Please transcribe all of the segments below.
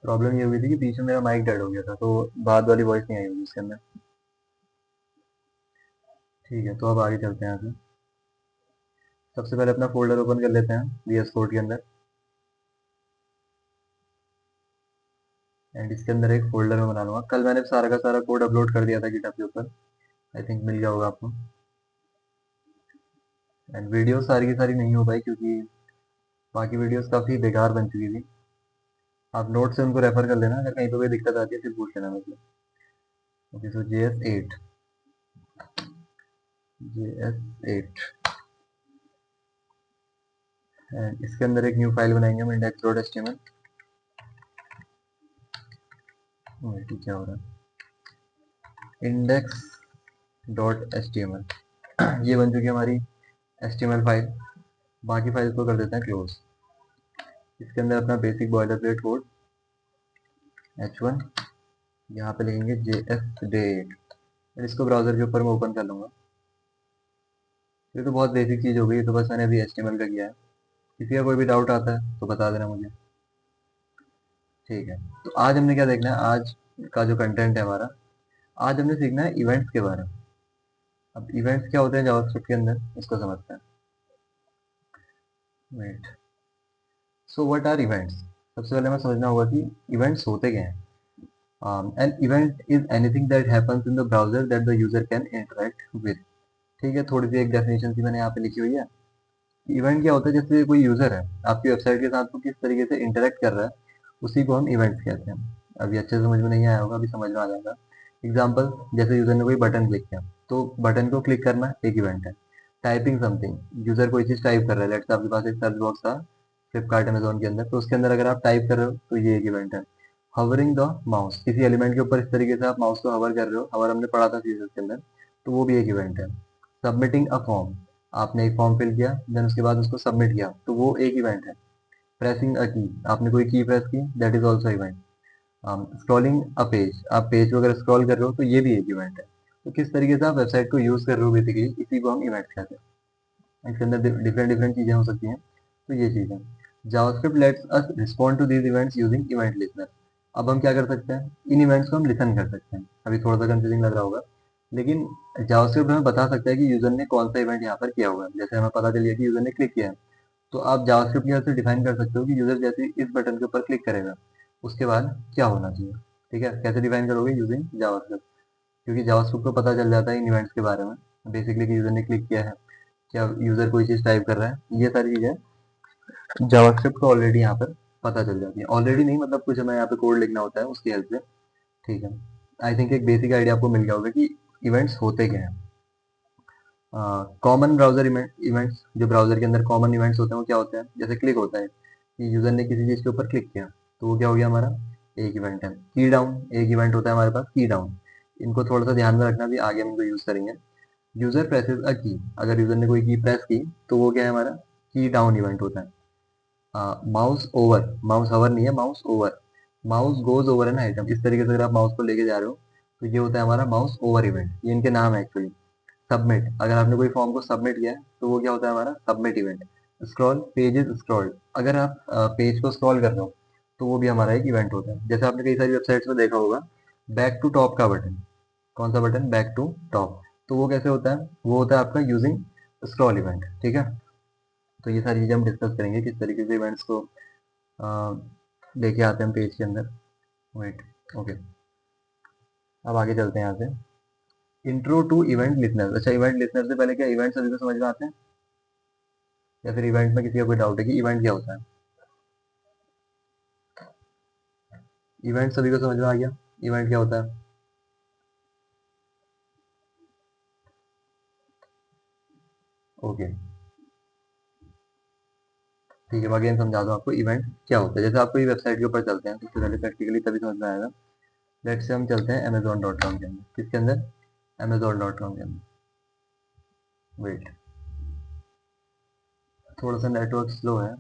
Problem ये हुई थी कि बीच में मेरा माइक डेड हो गया था, तो बाद वाली वॉइस नहीं आई होगी उसके अंदर। ठीक है, तो अब आगे चलते हैं यहाँ से। सबसे पहले अपना फोल्डर ओपन कर लेते हैं VS कोड के अंदर, एंड इसके अंदर एक फोल्डर में बना लूंगा। कल मैंने सारा का सारा कोड अपलोड कर दिया था गिटहब के ऊपर, आई थिंक मिल गया होगा आपको। एंड वीडियो सारी की सारी नहीं हो पाई क्योंकि बाकी वीडियोस काफ़ी बेकार बन चुकी थी। आप नोट से उनको रेफर कर लेना, अगर कहीं पर कोई दिक्कत आती है फिर पूछ लेना मुझे। ओके, सो JS8 एंड इसके अंदर एक न्यू फाइल बनाएंगे हम, index.html। क्या हो रहा है, index.html ये बन चुकी है हमारी HTML फाइल। बाकी फाइल को कर देते हैं क्लोज। इसके अंदर अपना basic boiler plate code H1, यहाँ पे लिखेंगे JS8 और इसको ब्राउजर के ऊपर मैं ओपन कर लूँगा। ये तो बहुत बेसिक चीज़ हो गई, तो बस मैंने अभी HTML का किया है। किसी का कोई भी डाउट आता है तो बता देना मुझे। ठीक है, तो आज हमने क्या देखना है, आज का जो कंटेंट है हमारा, आज हमने सीखना है इवेंट्स के बारे में। अब इवेंट्स क्या होते हैं जावास्क्रिप्ट के अंदर, इसको समझते हैं। Wait, so what are events. सबसे पहले हमें समझना होगा कि इवेंट्स होते क्या हैं। An event is anything that happens in the browser that the user can interact with. ठीक है, थोड़ी सी एक डेफिनेशन सी मैंने यहाँ पे लिखी हुई है। इवेंट क्या होता है, जैसे कोई यूजर है आपकी वेबसाइट के साथ, वो किस तरीके से इंटरेक्ट कर रहा है, उसी को हम इवेंट्स कहते हैं। अभी अच्छे से समझ में नहीं आया होगा, अभी समझ में आ जाएगा। एग्जाम्पल, जैसे यूजर ने कोई बटन क्लिक किया, तो बटन को क्लिक करना एक इवेंट है। टाइपिंग समथिंग, यूजर कोई चीज टाइप कर रहा है, लेट्स से आपके पास एक सर्च बॉक्स था फ्लिपकार्ट अमेजोन के अंदर, तो उसके अंदर अगर आप टाइप कर रहे हो तो ये एक इवेंट है। हवरिंग द माउस, किसी एलिमेंट के ऊपर इस तरीके से आप माउस को हवर कर रहे हो, हवर हमने पढ़ा था सीरीज के अंदर, तो वो भी एक इवेंट है। सबमिटिंग अ फॉर्म, आपने एक फॉर्म फिल किया, देन उसके बाद उसको सबमिट किया, तो वो एक इवेंट है। प्रेसिंग अ की, आपने कोई की प्रेस की, that is also event. Scrolling a page, आप पेज वगैरह स्क्रॉल कर रहे हो, तो ये भी एक इवेंट है। तो किस तरीके से आप वेबसाइट को यूज कर रहे हो, बेसिकली इसी को हम इवेंट कहते हैं। इसके अंदर डिफरेंट डिफरेंट चीजें हो सकती हैं, तो ये चीज है। JavaScript let's us respond to these events using event listener. अब हम क्या कर सकते हैं, इन इवेंट्स को हम लिसन कर सकते हैं। अभी थोड़ा सा कंफ्यूजिंग लग रहा होगा, लेकिन जावास्क्रिप्ट हमें बता सकता है कि यूजर ने कौन सा इवेंट यहाँ पर किया हुआ है। जैसे हमें पता चल गया कि यूजर ने क्लिक किया है, तो आप जावास्क्रिप्ट की हेल्प से डिफाइन कर सकते हो कि यूजर जैसे ही इस बटन के ऊपर क्लिक करेगा, उसके बाद क्या होना चाहिए। ठीक है, कैसे डिफाइन करोगे, यूजिंग जावास्क्रिप्ट। क्योंकि जावास्क्रिप्ट को पता चल जाता है इन इवेंट्स के बारे में, बेसिकली कि यूजर ने क्लिक किया है, क्या यूजर कोई चीज टाइप कर रहा है, ये सारी चीजें जावास्क्रिप्ट को ऑलरेडी यहाँ पर पता चल जाती है। ऑलरेडी नहीं, मतलब कुछ हमें यहाँ पे कोड लिखना होता है उसकी हेल्प से। ठीक है, आई थिंक एक बेसिक आइडिया आपको मिल गया होगा कि इवेंट्स होते क्या हैं। कॉमन ब्राउजर इवेंट्स, जो ब्राउजर के अंदर कॉमन इवेंट्स होते हैं, वो क्या होते हैं, जैसे क्लिक होता है कि यूजर ने किसी चीज के ऊपर क्लिक किया, तो वो क्या हो गया हमारा, एक इवेंट है। की डाउन, एक इवेंट होता है हमारे पास, की डाउन। इनको थोड़ा सा ध्यान में रखना, भी आगे हम इनको यूज करेंगे। यूजर प्रेसेस अ की, अगर यूजर ने कोई की प्रेस की, तो वो क्या है हमारा, की डाउन इवेंट होता है। माउस ओवर, माउस हवर नहीं है, mouse over. Mouse goes over है ना आइटम, इस तरीके से अगर आप माउस को लेके जा रहे हो, तो ये होता है हमारा माउस ओवर इवेंट। ये इनके नाम है एक्चुअली। सबमिट, अगर आपने कोई फॉर्म को सबमिट किया है, तो वो क्या होता है हमारा, submit event. Scroll, page is scrolled, अगर आप पेज को स्क्रॉल कर रहे हो, तो वो भी हमारा एक इवेंट होता है। जैसे आपने कई सारी वेबसाइट्स में देखा होगा, बैक टू टॉप का बटन, कौन सा बटन, बैक टू टॉप, तो वो कैसे होता है, वो होता है आपका यूजिंग स्क्रॉल इवेंट। ठीक है, तो ये सारी चीजें हम डिस्कस करेंगे, किस तरीके से इवेंट्स को लेके आते हैं पेज के अंदर। वेट, ओके, अब आगे चलते हैं यहाँ से। Intro to event listener. अच्छा, इवेंट लिसनर से पहले क्या इवेंट सभी को समझ में आते हैं, या फिर इवेंट में किसी का कोई डाउट है कि इवेंट क्या होता है। इवेंट सभी को समझ में आ गया, इवेंट क्या होता है। ओके, ठीक है, अगेन समझा दो आपको इवेंट क्या होता है। जैसे आपको ये वेबसाइट के ऊपर चलते हैं, सबसे पहले प्रैक्टिकली तभी समझ में आएगा। लेट से हम चलते हैं amazon.com के अंदर। किसके अंदर, amazon.com के अंदर। वेट, थोड़ा सा नेटवर्क स्लो है।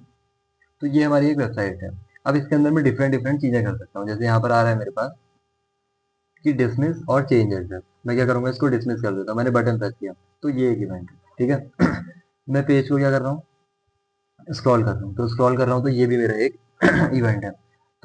तो ये हमारी एक वेबसाइट है। अब इसके अंदर मैं डिफरेंट डिफरेंट चीजें कर सकता हूँ। जैसे यहाँ पर आ रहा है मेरे पास कि डिसमिस और चेंज एड्रेस, मैं क्या करूंगा, इसको डिसमिस कर देता हूँ, मैंने बटन प्रेस किया, तो ये एक इवेंट है। ठीक है मैं पेज को क्या कर रहा हूँ, स्क्रॉल कर रहा हूँ, तो स्क्रॉल कर रहा हूँ, तो ये भी मेरा एक इवेंट है।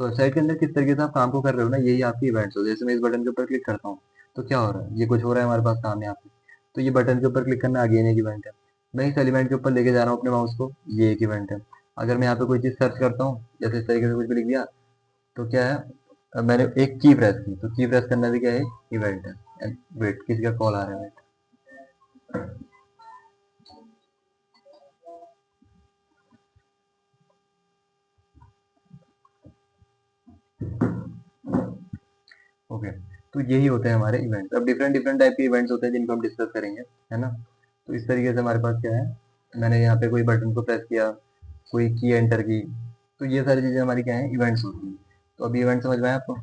तो वेबसाइट के अंदर किस तरीके से आप काम को कर रहे हो ना, यही आपकी इवेंट्स हो। जैसे मैं इस बटन के ऊपर क्लिक करता हूँ तो क्या हो रहा है, ये कुछ हो रहा है हमारे पास काम यहाँ पे। तो ये बटन के ऊपर क्लिक करना अगेन एक इवेंट है। मैं इस एलिमेंट के ऊपर लेके जा रहा हूँ अपने माउस को, ये एक इवेंट है। अगर मैं यहाँ पे कोई चीज़ सर्च करता हूँ, जैसे इस तरीके से कुछ भी लिख दिया, तो क्या है, अब मैंने एक की प्रेस की, तो की प्रेस करना भी क्या है, इवेंट है। वेट, किसी का कॉल आ रहा है, वेट। ओके, तो यही होते हैं हमारे इवेंट्स। अब डिफरेंट डिफरेंट टाइप के इवेंट्स होते हैं जिनको हम डिस्कस करेंगे, है ना। तो इस तरीके से हमारे पास क्या है, मैंने यहाँ पे कोई बटन को प्रेस किया, कोई की एंटर की, तो ये सारी चीजें हमारी क्या है, इवेंट्स होती हैं। तो अभी इवेंट समझ में आया आपको,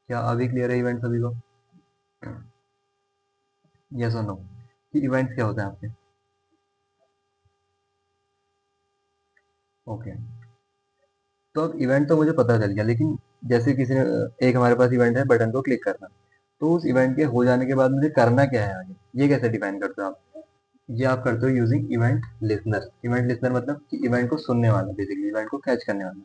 क्या अभी क्लियर है इवेंट सभी को, यस और नो, कि इवेंट्स क्या होते हैं आपके। ओके, तो अब इवेंट तो मुझे पता चल गया, लेकिन जैसे किसी ने, एक हमारे पास इवेंट है बटन को क्लिक करना, तो उस इवेंट के हो जाने के बाद मुझे करना क्या है आगे, ये कैसे डिफाइन करते हो आप। ये आप करते हो using event listener. Event listener मतलब कि इवेंट को सुनने वाला, बेसिकली इवेंट को कैच करने वाला।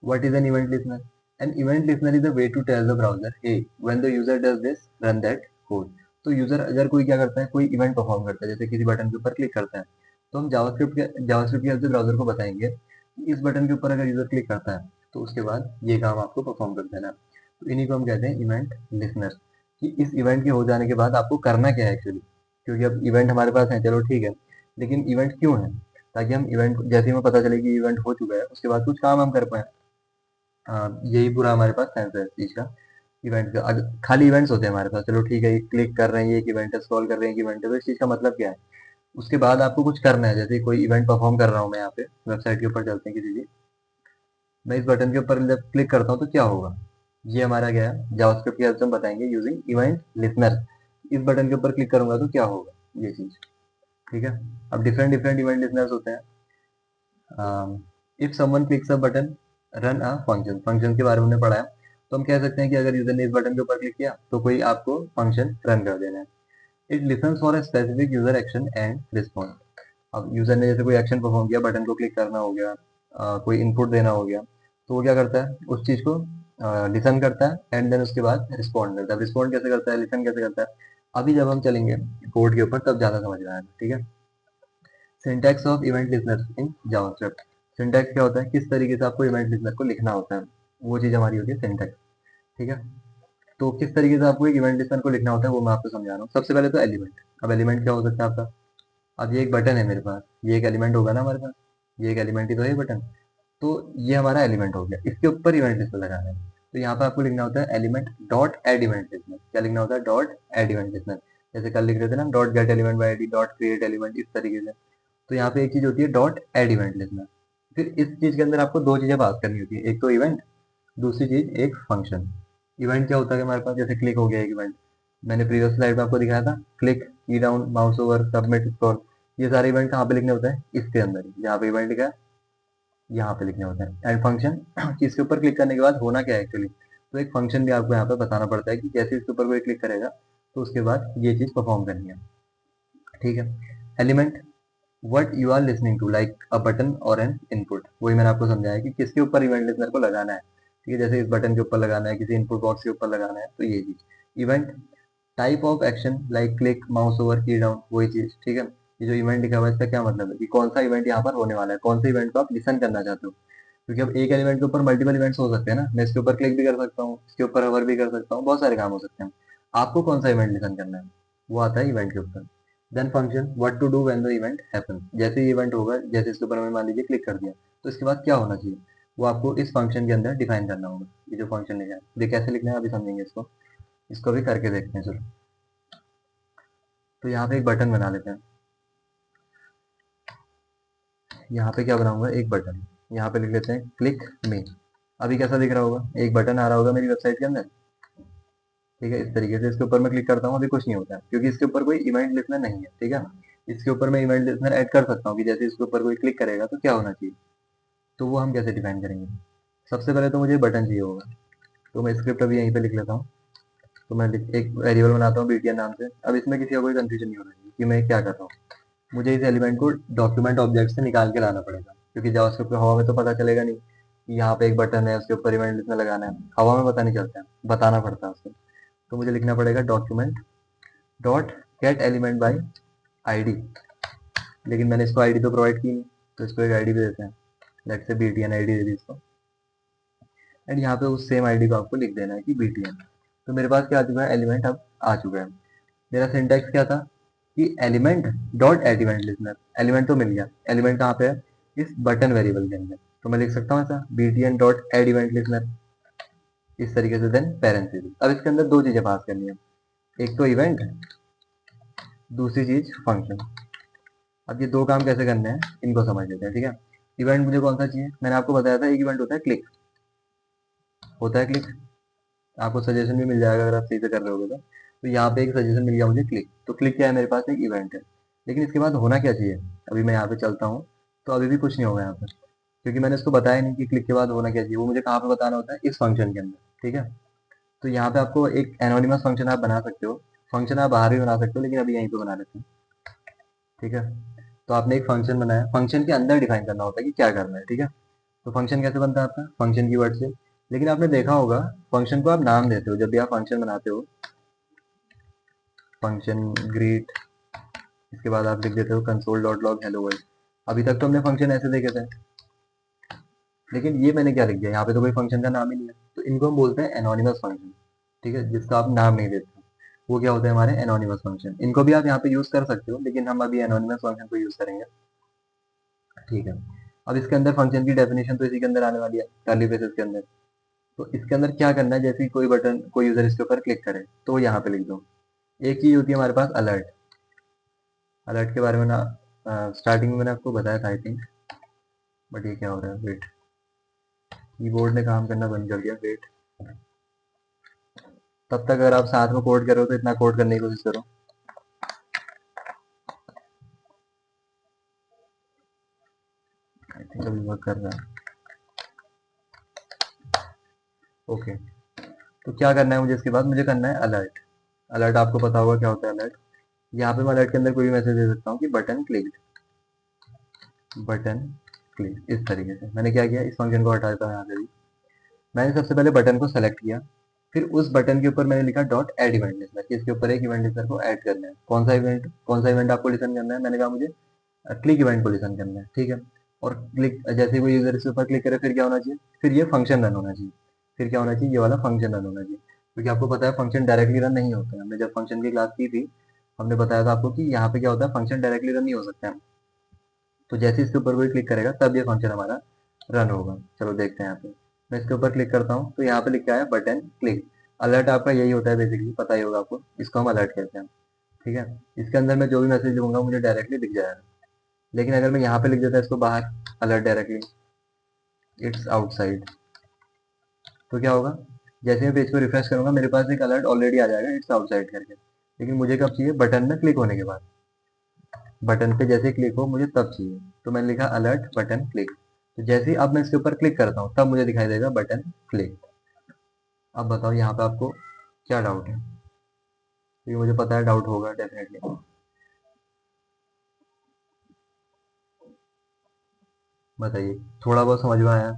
What is an event listener? An event listener is a way to tell the browser, hey when the user does this run that code. तो user अगर कोई क्या करता है, कोई इवेंट परफॉर्म करता है, जैसे किसी बटन के ऊपर क्लिक करता है, तो हम जावास्क्रिप्ट की हेल्प से ब्राउजर को बताएंगे कि इस बटन के ऊपर अगर यूजर क्लिक करता है तो उसके बाद ये काम आपको परफॉर्म कर देना। तो इन्हीं को हम कहते हैं इवेंट लिसनर, कि इस इवेंट के हो जाने के बाद आपको करना क्या है एक्चुअली। क्योंकि अब इवेंट हमारे पास है, चलो ठीक है, लेकिन इवेंट क्यों है, ताकि हम इवेंट जैसे ही हमें पता चले कि इवेंट हो चुका है उसके बाद कुछ काम हम कर पाए। यही पूरा हमारे पास सेंस है इस चीज का, इवेंट का। अगर खाली इवेंट्स होते हैं हमारे पास, चलो ठीक है, क्लिक कर रहे हैं ये एक इवेंट है, स्क्रॉल कर रहे हैं एक इवेंट है, तो इस चीज का मतलब क्या है, उसके बाद आपको कुछ करना है। जैसे कोई इवेंट परफॉर्म कर रहा हूँ मैं, यहाँ पे वेबसाइट के ऊपर चलते हैं किसी भी, मैं इस बटन के ऊपर जब क्लिक करता हूँ तो क्या होगा, ये हमारा क्या है, जावास्क्रिप्ट की हेल्प से हम बताएंगे यूजिंग इवेंट लिसनर। इस बटन के ऊपर क्लिक करूंगा तो क्या होगा, ये चीज, ठीक है। अब डिफरेंट डिफरेंट इवेंट लिसनर्स होते हैं। If someone clicks a button run a function, function के बारे में हमने पढ़ा है, तो हम कह सकते हैं कि अगर यूजर ने इस बटन के ऊपर क्लिक किया तो कोई आपको फंक्शन रन कर देना है। It lessons for a specific user action and respond. अब यूजर ने जैसे कोई एक्शन परफॉर्म किया, बटन को क्लिक करना हो गया, कोई इनपुट देना हो गया, तो वो क्या करता है, उस चीज को लिसन करता है एंड देन उसके बाद रिस्पॉन्ड करता है। रिस्पॉन्ड कैसे करता है, लिसन कैसे करता है, अभी जब हम चलेंगे कोड के ऊपर तब ज्यादा समझ में आएगा, ठीक है। Syntax of event listener in JavaScript. Syntax क्या होता है, किस तरीके से आपको इवेंट लिसनर को लिखना होता है, वो चीज हमारी होती है सिंटैक्स, ठीक है। तो किस तरीके से आपको एक इवेंट लिसनर को लिखना होता है वो मैं आपको समझा रहा हूँ। सबसे पहले तो एलिमेंट। अब एलिमेंट क्या हो सकता है आपका, अब ये एक बटन है मेरे पास, ये एक एलिमेंट होगा ना हमारे पास, ये एक एलिमेंट ही तो है बटन। तो ये हमारा एलिमेंट हो गया, इसके ऊपर इवेंट लिसनर लगाना है। तो यहाँ पे आपको लिखना होता है element dot add event listener. क्या लिखना होता है, डॉट एड इवेंट लिसनर। जैसे कल लिख रहे थे ना, dot get element by ID, dot create element, इस तरीके से। तो यहाँ पे एक चीज होती है डॉट एड इवेंट लिसनर। फिर इस चीज के अंदर आपको दो चीजें पास करनी होती है, एक तो इवेंट, दूसरी चीज एक फंक्शन। इवेंट क्या होता है हमारे पास, जैसे क्लिक हो गया एक इवेंट, मैंने प्रीवियस स्लाइड में आपको दिखाया था, क्लिक, की down, mouse over, submit, scroll, ये सारे इवेंट कहाँ पे लिखने होते हैं, इसके अंदर ही, जहाँ पे इवेंट लिखा है यहाँ पे लिखने होते हैं। एंड फंक्शन, इसके ऊपर क्लिक करने के बाद होना क्या है एक्चुअली, तो एक फंक्शन भी आपको यहाँ पे बताना पड़ता है कि जैसे इसके ऊपर कोई क्लिक करेगा तो उसके बाद ये चीज परफॉर्म करनी है, ठीक है। Element, what you are listening to, like a button और एन इनपुट। वही मैंने आपको समझाया कि किसके ऊपर इवेंट लिसनर को लगाना है, ठीक है। जैसे इस बटन के ऊपर लगाना है, किसी इनपुट बॉक्स के ऊपर लगाना है, तो ये चीज। Event, type of action like click, mouse over, की डाउन, वही चीज, ठीक है। ये जो इवेंट लिखा हुआ है इसका क्या मतलब है, कि कौन सा इवेंट यहाँ पर होने वाला है, कौन से इवेंट को आप लिसन करना चाहते हो। क्योंकि अब एक एलिमेंट के ऊपर मल्टीपल इवेंट्स हो सकते हैं ना, मैं इसके ऊपर क्लिक भी कर सकता हूँ, इसके ऊपर होवर भी कर सकता हूँ, बहुत सारे काम हो सकते हैं। आपको कौन सा इवेंट लिसन करना है, वो आता है इवेंट के ऊपर। Then function, what to do when the event happen. जैसे ही इवेंट होगा, जैसे इसके ऊपर हमें मान लीजिए क्लिक कर दिया, तो इसके बाद क्या होना चाहिए, वो आपको इस फंक्शन के अंदर डिफाइन करना होगा। ये जो फंक्शन लिखा है, ये कैसे लिखना है अभी समझेंगे इसको, इसको भी करके देखते हैं चलो। तो यहाँ पे एक बटन बना लेते हैं, यहाँ पे क्या बनाऊंगा, एक बटन, यहाँ पे लिख लेते हैं क्लिक मी। अभी कैसा दिख रहा होगा, एक बटन आ रहा होगा मेरी वेबसाइट के अंदर, ठीक है। इस तरीके से इसके ऊपर मैं क्लिक करता हूँ, अभी कुछ नहीं होता है क्योंकि इसके ऊपर कोई इवेंट लिसनर नहीं है, ठीक है। इसके ऊपर मैं इवेंट लिसनर ऐड कर सकता हूँ कि जैसे इसके ऊपर कोई क्लिक करेगा तो क्या होना चाहिए, तो वो हम कैसे डिफाइन करेंगे। सबसे पहले तो मुझे बटन चाहिए होगा, तो मैं स्क्रिप्ट अभी यहीं पे लिख लेता हूँ। तो मैं एक वेरिएबल बनाता हूँ बीटीएन नाम से। अब इसमें किसी का कोई कंफ्यूजन नहीं होना चाहिए कि मैं क्या कर रहा हूँ। मुझे इस एलिमेंट को डॉक्यूमेंट ऑब्जेक्ट से निकाल के लाना पड़ेगा, क्योंकि जावास्क्रिप्ट हवा में तो पता चलेगा नहीं कि यहाँ पे एक बटन है उसके ऊपर इवेंट लिखना लगाना है, हवा में पता नहीं चलता है, बताना पड़ता है उसको। तो मुझे लिखना पड़ेगा document dot get element by ID, लेकिन मैंने इसको आईडी तो प्रोवाइड की नहीं, तो इसको एक आईडी भी देते हैं, लेट से btn आईडी दे दी इसको, एंड यहाँ पे उस सेम आईडी को आपको लिख देना है कि btn। तो मेरे पास क्या आ चुका है, एलिमेंट अब आ चुका है। मेरा सिंटैक्स क्या था कि element dot add event listener, element तो मिल गया, एलिमेंट कहाँ पे है, इस बटन वेरिएबल के अंदर, तो मैं लिख सकता हूँ ऐसा btn dot add event listener, इस तरीके से, देन पैरेंथेसिस। अब इसके अंदर दो चीजें पास करनी है, एक तो इवेंट, दूसरी चीज फंक्शन। अब ये दो काम कैसे करने हैं इनको समझ लेते हैं, ठीक है। इवेंट मुझे कौन सा चाहिए, मैंने आपको बताया था एक इवेंट होता है क्लिक, होता है क्लिक, आपको सजेशन भी मिल जाएगा अगर आप सही से कर रहे होगे तो यहाँ पे एक सजेशन मिल गया मुझे क्लिक, तो क्लिक क्या है, मेरे पास एक इवेंट है, लेकिन इसके बाद होना क्या चाहिए, अभी मैं यहाँ पे चलता हूँ तो अभी भी कुछ नहीं होगा यहाँ पर, क्योंकि मैंने इसको बताया नहीं कि क्लिक के बाद होना क्या चाहिए, वो मुझे कहाँ पे बताना होता है, इस फंक्शन के अंदर, ठीक है। तो यहाँ पे आपको एक एनोनिमस फंक्शन आप बना सकते हो, फंक्शन आप बाहर भी बना सकते हो, लेकिन अभी यहीं पे बना लेते हैं, ठीक है। तो आपने एक फंक्शन बनाया, फंक्शन के अंदर डिफाइन करना होता है कि क्या करना है, ठीक है। तो फंक्शन कैसे बनता है आपका, फंक्शन की वर्ड से, लेकिन आपने देखा होगा फंक्शन को आप नाम देते हो जब भी आप फंक्शन बनाते हो, फंक्शन ग्रीट, इसके बाद आप लिख देते हो console dot log hello world. अभी तक तो हमने फंक्शन ऐसे देखे थे, लेकिन ये मैंने क्या लिख दिया, यहाँ पे तो कोई फंक्शन का नाम ही नहीं है, तो इनको हम बोलते हैं एनोनिमस फंक्शन, ठीक है, जिसका आप नाम नहीं देते, वो क्या होते हैं हमारे एनोनिमस फंक्शन। इनको भी आप यहाँ पे यूज कर सकते हो, लेकिन हम अभी एनोनिमस फंक्शन को यूज करेंगे, ठीक है। अब इसके अंदर फंक्शन की डेफिनेशन तो इसी के अंदर आने वाली है, कर्ली ब्रेसेस के अंदर। तो इसके अंदर क्या करना है, जैसे ही कोई बटन कोई यूजर इसके ऊपर क्लिक करे तो यहाँ पे लिख दो। एक चीज होती है हमारे पास अलर्ट, अलर्ट के बारे में ना स्टार्टिंग में मैंने आपको बताया था आई थिंक, बट ये क्या हो रहा है, वेट, कीबोर्ड ने काम करना बंद कर दिया, वेट। तब तक अगर आप साथ में कोड करो तो इतना कोड करने की कोशिश करो, आई थिंक अभी वर्क कर रहा है, ओके। तो क्या करना है मुझे, इसके बाद मुझे करना है अलर्ट। अलर्ट आपको पता होगा क्या होता है अलर्ट, यहाँ पे मैं अलर्ट के अंदर कोई भी मैसेज दे सकता हूँ कि बटन क्लिक, बटन क्लिक, इस तरीके से। मैंने क्या किया, इस फंक्शन को हटा देता हूँ यहाँ से भी, मैंने सबसे पहले बटन को सेलेक्ट किया, फिर उस बटन के ऊपर मैंने लिखा डॉट एड इवेंट लिस्टर, कि इसके ऊपर एक इवेंट लिस्टर को ऐड करना है। कौन सा इवेंट आपको लिसन करना है, मैंने कहा मुझे क्लिक इवेंट को लिसन करना है, ठीक है। और क्लिक जैसे ही कोई यूजर इसके ऊपर क्लिक करे फिर क्या होना चाहिए, फिर ये फंक्शन रन होना चाहिए, फिर क्या होना चाहिए, ये वाला फंक्शन रन होना चाहिए, क्योंकि आपको पता है फंक्शन डायरेक्टली रन नहीं होता है। हमने जब फंक्शन की क्लास की थी हमने बताया था आपको कि यहाँ पे क्या होता है, फंक्शन डायरेक्टली रन नहीं हो सकता है, तो जैसे इसके ऊपर कोई क्लिक करेगा तब ये फंक्शन हमारा रन होगा। चलो देखते हैं यहाँ पे, मैं इसके ऊपर क्लिक करता हूँ तो यहाँ पे लिखा है बटन क्लिक। अलर्ट आपका यही होता है बेसिकली, पता ही होगा आपको, इसको हम अलर्ट कहते हैं, ठीक है। इसके अंदर मैं जो भी मैसेज लिखूंगा मुझे डायरेक्टली दिख जाएगा, लेकिन अगर मैं यहाँ पे लिख देता इसको बाहर, अलर्ट डायरेक्टली इट्स आउटसाइड, तो क्या होगा, जैसे मैं पेज को रिफ्रेश करूंगा मेरे पास एक अलर्ट ऑलरेडी आ जाएगा इट्स आउटसाइड करके, लेकिन मुझे कब चाहिए, बटन में क्लिक होने के बाद, बटन पे जैसे क्लिक हो मुझे तब चाहिए, तो मैंने लिखा अलर्ट बटन क्लिक। तो जैसे ही अब मैं इसके ऊपर क्लिक करता हूँ तब मुझे दिखाई देगा बटन क्लिक। अब बताओ यहाँ पे आपको क्या डाउट है, क्योंकि मुझे पता है डाउट होगा डेफिनेटली, बताइए। थोड़ा बहुत समझ में आया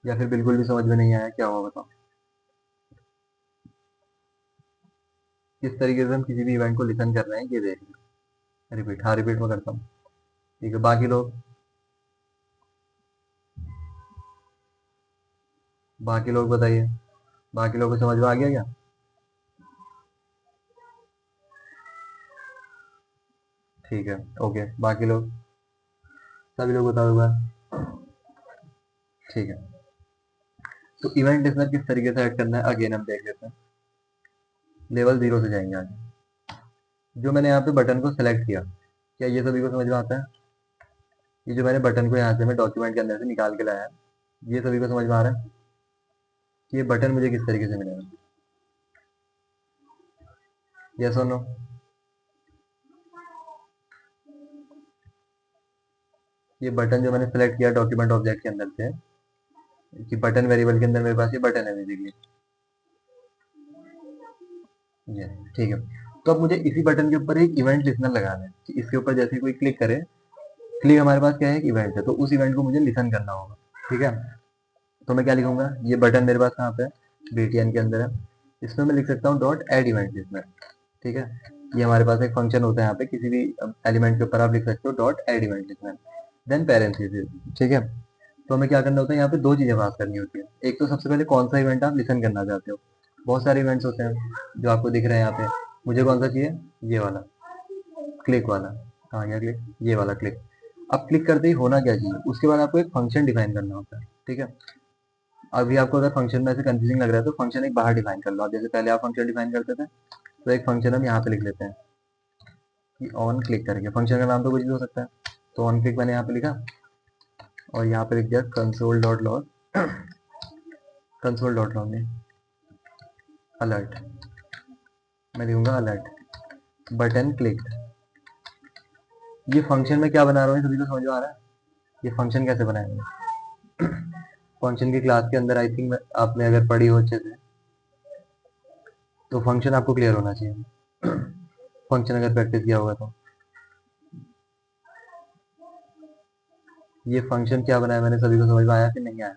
या फिर बिल्कुल भी समझ में नहीं आया, क्या हुआ बताओ। किस तरीके से हम किसी भी इवेंट को लिसन कर रहे हैं ये देख रिपीट, हाँ रिपीट में करता हूँ, ठीक है। बाकी लोग, बाकी लोग बताइए, बाकी लोगों को समझ में आ गया क्या, ठीक है, ओके। बाकी लोग, सभी लोग बताओ एक बार, ठीक है। तो इवेंट लिसनर किस तरीके से ऐड करना है अगेन हम देख लेते हैं, लेवल 0 से जाएंगे आगे। जो मैंने यहाँ पे बटन को सिलेक्ट किया, क्या ये सभी को समझ में आता है, ये जो मैंने बटन को यहाँ से मैं डॉक्यूमेंट के अंदर से निकाल के लाया है, ये सभी को समझ में आ रहा है कि ये बटन मुझे किस तरीके से मिलेगा, यस और नो। ये बटन जो मैंने सेलेक्ट किया डॉक्यूमेंट ऑब्जेक्ट के अंदर से, कि बटन वेरिएबल के अंदर मेरे पास ये बटन है बेसिकली, ये, ठीक है। तो अब मुझे इसी बटन के ऊपर एक इवेंट लिसनर लगाना है कि इसके ऊपर जैसे ही कोई क्लिक करे क्लिक हमारे पास क्या है, एक इवेंट है, तो उस इवेंट को मुझे लिसन करना होगा। ठीक है, तो मैं क्या लिखूंगा, ये बटन मेरे पास कहाँ पे है, BTN के अंदर है, इसमें मैं लिख सकता हूँ डॉट एड इवेंट इसमें। ठीक है, ये हमारे पास एक फंक्शन होता है यहाँ पे, किसी भी एलिमेंट के ऊपर आप लिख सकते हो डॉट एड इवेंट लिखना है, देन पैरेंथेसिस। ठीक है, तो हमें क्या करना होता है, यहाँ पे दो चीजें पास करनी होती है। एक तो सबसे पहले कौन सा इवेंट आप लिसन करना चाहते हो, बहुत सारे इवेंट्स होते हैं जो आपको दिख रहे हैं यहाँ पे, मुझे कौन सा चाहिए, ये वाला, क्लिक वाला। हाँ, ये क्लिक, ये वाला क्लिक। अब क्लिक करते ही होना क्या चाहिए, उसके बाद आपको एक फंक्शन डिफाइन करना होता है। ठीक है, अभी आपको अगर फंक्शन में ऐसे कंफ्यूजिंग लग रहा है तो फंक्शन एक बाहर डिफाइन कर लो आप, जैसे पहले आप फंक्शन डिफाइन करते थे, तो एक फंक्शन हम यहाँ पे लिख लेते हैं कि ऑन क्लिक करके, फंक्शन का नाम तो कुछ भी हो सकता है, तो ऑन क्लिक मैंने यहाँ पे लिखा और यहाँ पे लिख दिया console dot log, console dot log में अलर्ट, मैं लिखूंगा अलर्ट बटन क्लिक। ये फंक्शन में क्या बना रहा हूँ सभी को समझ में आ रहा है, ये फंक्शन कैसे बनाएंगे। फंक्शन की क्लास के अंदर आई थिंक आपने अगर पढ़ी हो अच्छे से, तो फंक्शन आपको क्लियर होना चाहिए। फंक्शन अगर प्रैक्टिस किया होगा तो ये फंक्शन क्या बनाया मैंने, सभी को समझ में आया कि नहीं आया,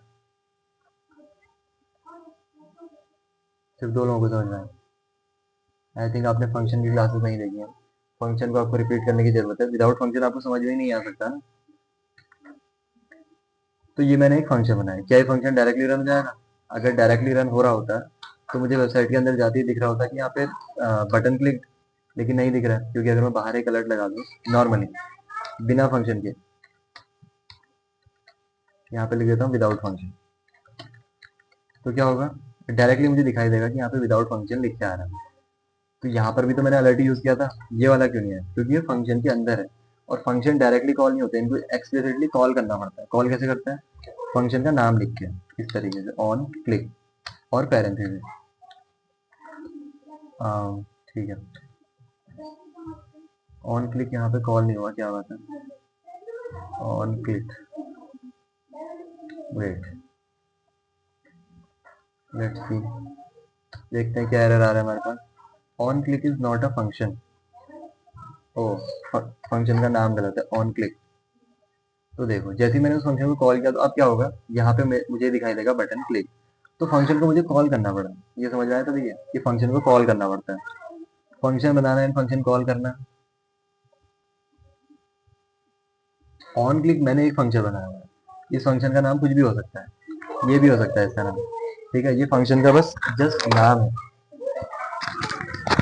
सिर्फ दो लोगों को समझ में आया। आई थिंक आपने फंक्शन की क्लासेस नहीं देखी है, फंक्शन को आपको रिपीट करने की जरूरत है, विदाउट फंक्शन आपको समझ में ही नहीं आ सकता ना। तो ये मैंने एक फंक्शन बनाया, क्या ये फंक्शन डायरेक्टली रन हो जाएगा, अगर डायरेक्टली रन हो रहा होता तो मुझे वेबसाइट के अंदर जाते ही दिख रहा होता कि यहाँ पे बटन क्लिक, लेकिन नहीं दिख रहा है, क्योंकि अगर मैं बाहर एक अलर्ट लगा दूँ नॉर्मली बिना फंक्शन के, यहाँ पे लिख देता हूँ विदाउट फंक्शन, तो क्या होगा, डायरेक्टली मुझे दिखाई देगा कि यहाँ पे विदाउट फंक्शन लिख के आ रहा है। तो यहाँ पर भी तो मैंने अलर्ट यूज किया था, ये वाला क्यों नहीं है, क्योंकि ये फंक्शन के अंदर है, और फंक्शन डायरेक्टली कॉल नहीं होते, इनको एक्सप्लिसिटली कॉल करना पड़ता है। कॉल कैसे करते हैं, फंक्शन का नाम लिख के, इस तरीके से ऑन क्लिक और पैरेंथेसिस। ठीक है, ऑन क्लिक यहाँ पे कॉल नहीं हुआ, क्या बात है, onclick, wait, let's see, देखते हैं क्या एरर आ रहा है हमारे पास। Onclick is not a function, oh function का नाम गलत है, ऑन क्लिक। तो देखो जैसे ही मैंने उस फंक्शन को कॉल किया, तो अब क्या होगा, यहाँ पे मुझे दिखाई देगा बटन क्लिक, तो फंक्शन को मुझे कॉल करना पड़ा, ये समझ में आया तो भैया, कि फंक्शन को कॉल करना पड़ता है, फंक्शन बनाना है, फंक्शन कॉल करना। ऑन क्लिक मैंने एक फंक्शन बनाया हुआ है, इस फंक्शन का नाम कुछ भी हो सकता है, ये भी हो सकता है इसका नाम। ठीक है, ये फंक्शन का बस जस्ट नाम है।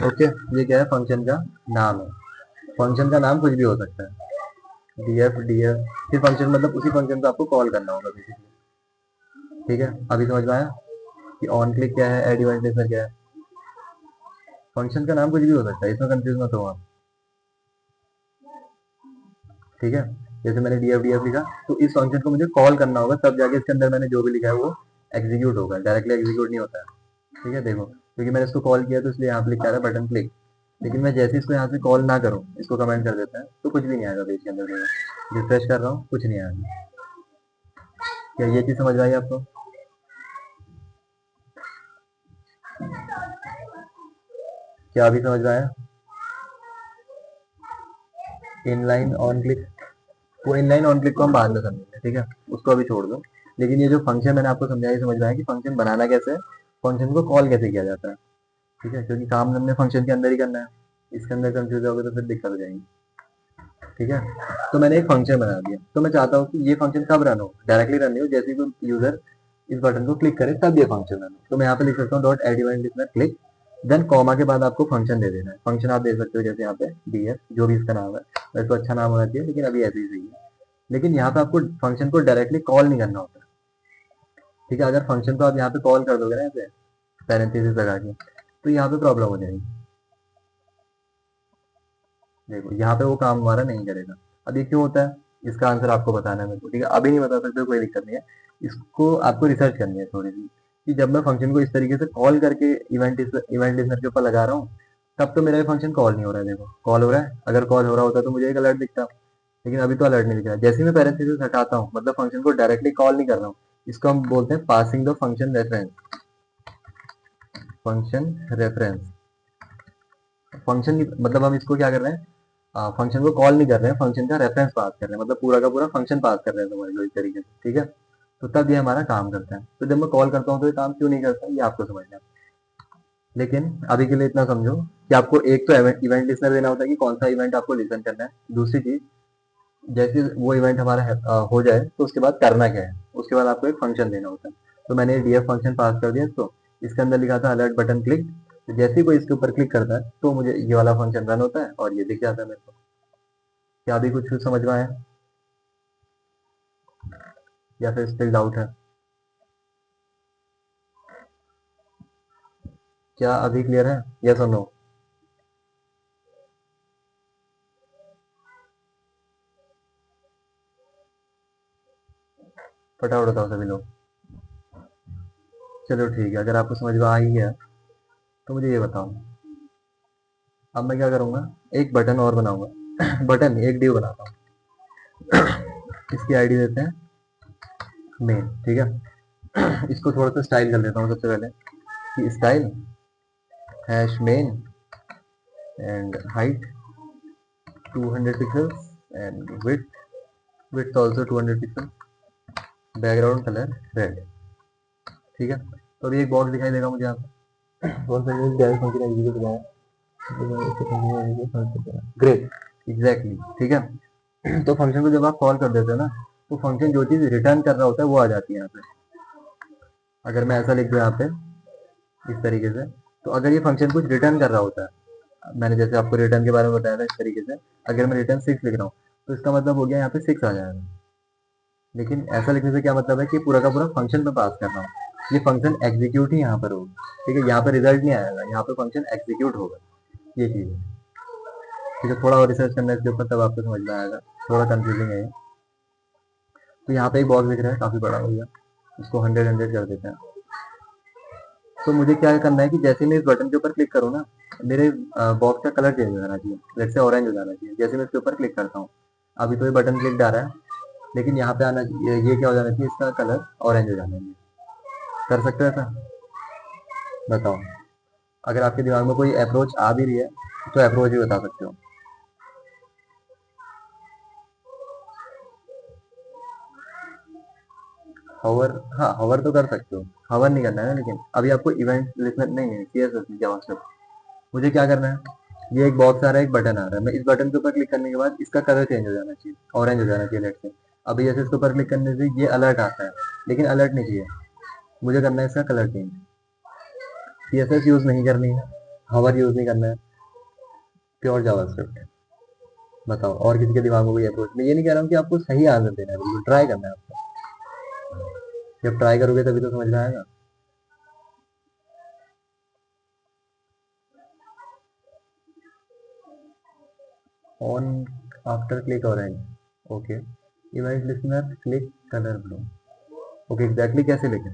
ओके, ये क्या है, फंक्शन का नाम है, फंक्शन का नाम कुछ भी हो सकता है, डीएफ फिर फंक्शन, मतलब उसी फंक्शन को आपको कॉल करना होगा बेसिकली। ठीक है, अभी समझ में आया कि ऑन क्लिक क्या है, एड इवेंट लिस्टर क्या है, फंक्शन का नाम कुछ भी हो सकता है, इसमें कंफ्यूज मत हो आप। ठीक है, जैसे मैंने डीएफ लिखा, तो इस फंक्शन को मुझे कॉल करना होगा, तब जाके इसके अंदर मैंने जो भी लिखा है वो एग्जीक्यूट होगा, डायरेक्टली एग्जीक्यूट नहीं होता है। ठीक है, देखो क्योंकि मैंने इसको कॉल किया तो इसलिए यहाँ पे लिखा है बटन क्लिक, लेकिन मैं जैसे इसको यहाँ से कॉल ना करूँ, इसको कमेंट कर देता है, तो कुछ भी नहीं आएगा पेज के अंदर, रिफ्रेश कर रहा हूँ कुछ नहीं आएगा। क्या ये चीज समझ में आई आपको, क्या अभी समझ में आया, इनलाइन ऑन क्लिक, वो इनलाइन ऑन क्लिक को हम बाद में समझेंगे, ठीक है, उसको अभी छोड़ दो। लेकिन ये जो फंक्शन मैंने आपको समझाया, समझ में आया कि फंक्शन बनाना कैसे है, फंक्शन को कॉल कैसे किया जाता है। ठीक है, क्योंकि काम हमने फंक्शन के अंदर ही करना है, इसके अंदर कंफ्यूज होगा तो फिर दिक्कत हो जाएगी। ठीक है, तो मैंने एक फंक्शन बना दिया, तो मैं चाहता हूँ कि ये फंक्शन कब रन हो, डायरेक्टली रन नहीं हो, जैसे कोई यूजर इस बटन को क्लिक करे तब ये फंक्शन रन हो। तो मैं यहाँ पे लिख सकता हूँ डॉट एड इवेंट लिखना क्लिक, देन कॉमा के बाद आपको फंक्शन दे देना है, फंक्शन आप दे सकते हो जैसे यहाँ पे डीएफ, जो भी इसका नाम है, वैसे तो अच्छा नाम होना चाहिए, लेकिन अभी ऐसे ही सही है। लेकिन यहाँ पे आपको फंक्शन को डायरेक्टली कॉल नहीं करना होता। ठीक है, अगर फंक्शन को आप यहाँ पे कॉल कर दोगे ना ऐसे पैरेंथेसिस लगा के, तो यहाँ पे प्रॉब्लम हो जाएगी। देखो यहाँ पे वो काम हमारा नहीं करेगा। अब ये क्यों होता है, इसका आंसर आपको बताना है मेरे को। ठीक है, अभी नहीं बता सकते, कोई दिक्कत नहीं है, इसको आपको रिसर्च करनी है थोड़ी सी, कि जब मैं फंक्शन को इस तरीके से कॉल करके इवेंट लिस्नर के ऊपर लगा रहा हूँ, तब तो मेरा फंक्शन कॉल नहीं हो रहा है। देखो कॉल हो रहा है, अगर कॉल हो रहा होता तो मुझे एक अलर्ट दिखता, लेकिन अभी तो अलर्ट नहीं दिख रहा है। जैसे ही मैं पैरेंथेसिस हटाता हूँ, मतलब फंक्शन को डायरेक्टली कॉल नहीं कर रहा हूँ, इसको हम बोलते हैं passing the function reference, function reference. Function मतलब हम इसको क्या कर रहे हैं, फंक्शन को कॉल नहीं कर रहे हैं, फंक्शन का रेफरेंस पास कर रहे हैं, मतलब पूरा का पूरा फंक्शन पास कर रहे हैं समझ लो इस तरीके से, ठीक है। तो तब ये हमारा काम करता है। तो जब मैं कॉल करता हूँ तो ये काम क्यों नहीं करता, ये आपको समझना है। लेकिन अभी के लिए इतना समझो कि आपको एक तो इवेंट लिस्नर देना होता है कि कौन सा इवेंट आपको लिसन करना है। दूसरी चीज, जैसे वो इवेंट हमारा हो जाए तो उसके बाद करना क्या है, उसके बाद आपको एक फंक्शन देना होता है। तो मैंने डीएफ फंक्शन पास कर दिया इसको, इसके अंदर लिखा था अलर्ट बटन क्लिक। तो जैसे ही कोई इसके ऊपर क्लिक करता है तो मुझे ये वाला फंक्शन रन होता है और ये दिख जाता है मेरे को। क्या अभी कुछ समझ में आया या फिर स्टिल डाउट है? क्या अभी क्लियर है, यस और नो? फटाफट बताओ सभी लोग। चलो ठीक है, अगर आपको समझ में आ ही है तो मुझे ये बताओ। अब मैं क्या करूंगा, एक बटन और बनाऊंगा बटन एक डिव बनाता हूँ इसकी आईडी देते हैं मेन, ठीक है। इसको थोड़ा सा स्टाइल कर लेता हूँ सबसे पहले कि style hash main and height 200 pixels and width also 200 pixel, background colour red, ठीक है। तो अभी एक बॉक्स दिखाई देगा मुझे यहाँ पे, कौन सा फंक्शन एग्जीक्यूट हुआ है, ग्रेट, एग्जैक्टली, ठीक है। तो फंक्शन को जब आप कॉल कर देते हो ना, तो फंक्शन जो चीज रिटर्न कर रहा होता है वो आ जाती है यहाँ पे। अगर मैं ऐसा लिख दूं यहाँ पे इस तरीके से, तो अगर ये फंक्शन कुछ रिटर्न कर रहा होता है, मैंने जैसे आपको रिटर्न के बारे में बताया था इस तरीके से, अगर मैं रिटर्न 6 लिख रहा हूँ तो इसका मतलब हो गया यहाँ पे 6 आ जाएगा। लेकिन ऐसा लिखने से क्या मतलब है कि पूरा का पूरा फंक्शन में पास कर रहा हूँ, ये फंक्शन एग्जीक्यूट ही यहाँ पर होगा, ठीक है। यहाँ पे रिजल्ट नहीं आएगा, यहाँ पे फंक्शन एग्जीक्यूट होगा, ये चीज है, ठीक है। थोड़ा और रिसर्च करना है इसके ऊपर तब आपको समझ में आएगा, थोड़ा कंफ्यूजिंग है ये। तो यहाँ पे एक बॉक्स दिख रहा है काफी बड़ा हो गया, इसको 100 कर देते हैं। तो मुझे क्या करना है कि जैसे मैं इस बटन के ऊपर क्लिक करूँ ना, मेरे बॉक्स का कलर चेंज हो जाना चाहिए, लेट्स से ऑरेंज हो जाना चाहिए जैसे मैं इसके ऊपर क्लिक करता हूँ। अभी तो ये बटन क्लिक आ रहा है, लेकिन यहाँ पे आना ये क्या हो जाना चाहिए, इसका कलर ऑरेंज हो जाना चाहिए। कर सकते हो ऐसा? बताओ, अगर आपके दिमाग में कोई अप्रोच आ भी रही है तो अप्रोच ही बता सकते हो। हवर, हाँ हवर तो कर सकते हो, हवर नहीं करना है ना। लेकिन अभी आपको इवेंट लिस्नर नहीं नहीं सीएसएस जावास्क्रिप्ट, मुझे क्या करना है, ये एक बॉक्स आ रहा है, एक बटन आ रहा है, मैं इस बटन के ऊपर क्लिक करने के बाद इसका कलर चेंज हो जाना चाहिए, ऑरेंज हो जाना चाहिए लेट से। अभी जैसे इसके ऊपर क्लिक करने से ये अलर्ट आता है, लेकिन अलर्ट नहीं चाहिए, मुझे करना है इसका कलर चेंज। सीएसएस यूज नहीं करनी है, हवर यूज नहीं करना है, प्योर जावास्क्रिप्ट। बताओ और किसी के दिमाग में कोई अप्रोच? मैं ये नहीं कह रहा हूँ कि आपको सही आंसर देना है, बिल्कुल ट्राई करना है आपको, जब ट्राई करोगे तभी तो समझ में आएगा। On after click orange, okay. Image listener click colour blue, okay. Exactly कैसे लिखें?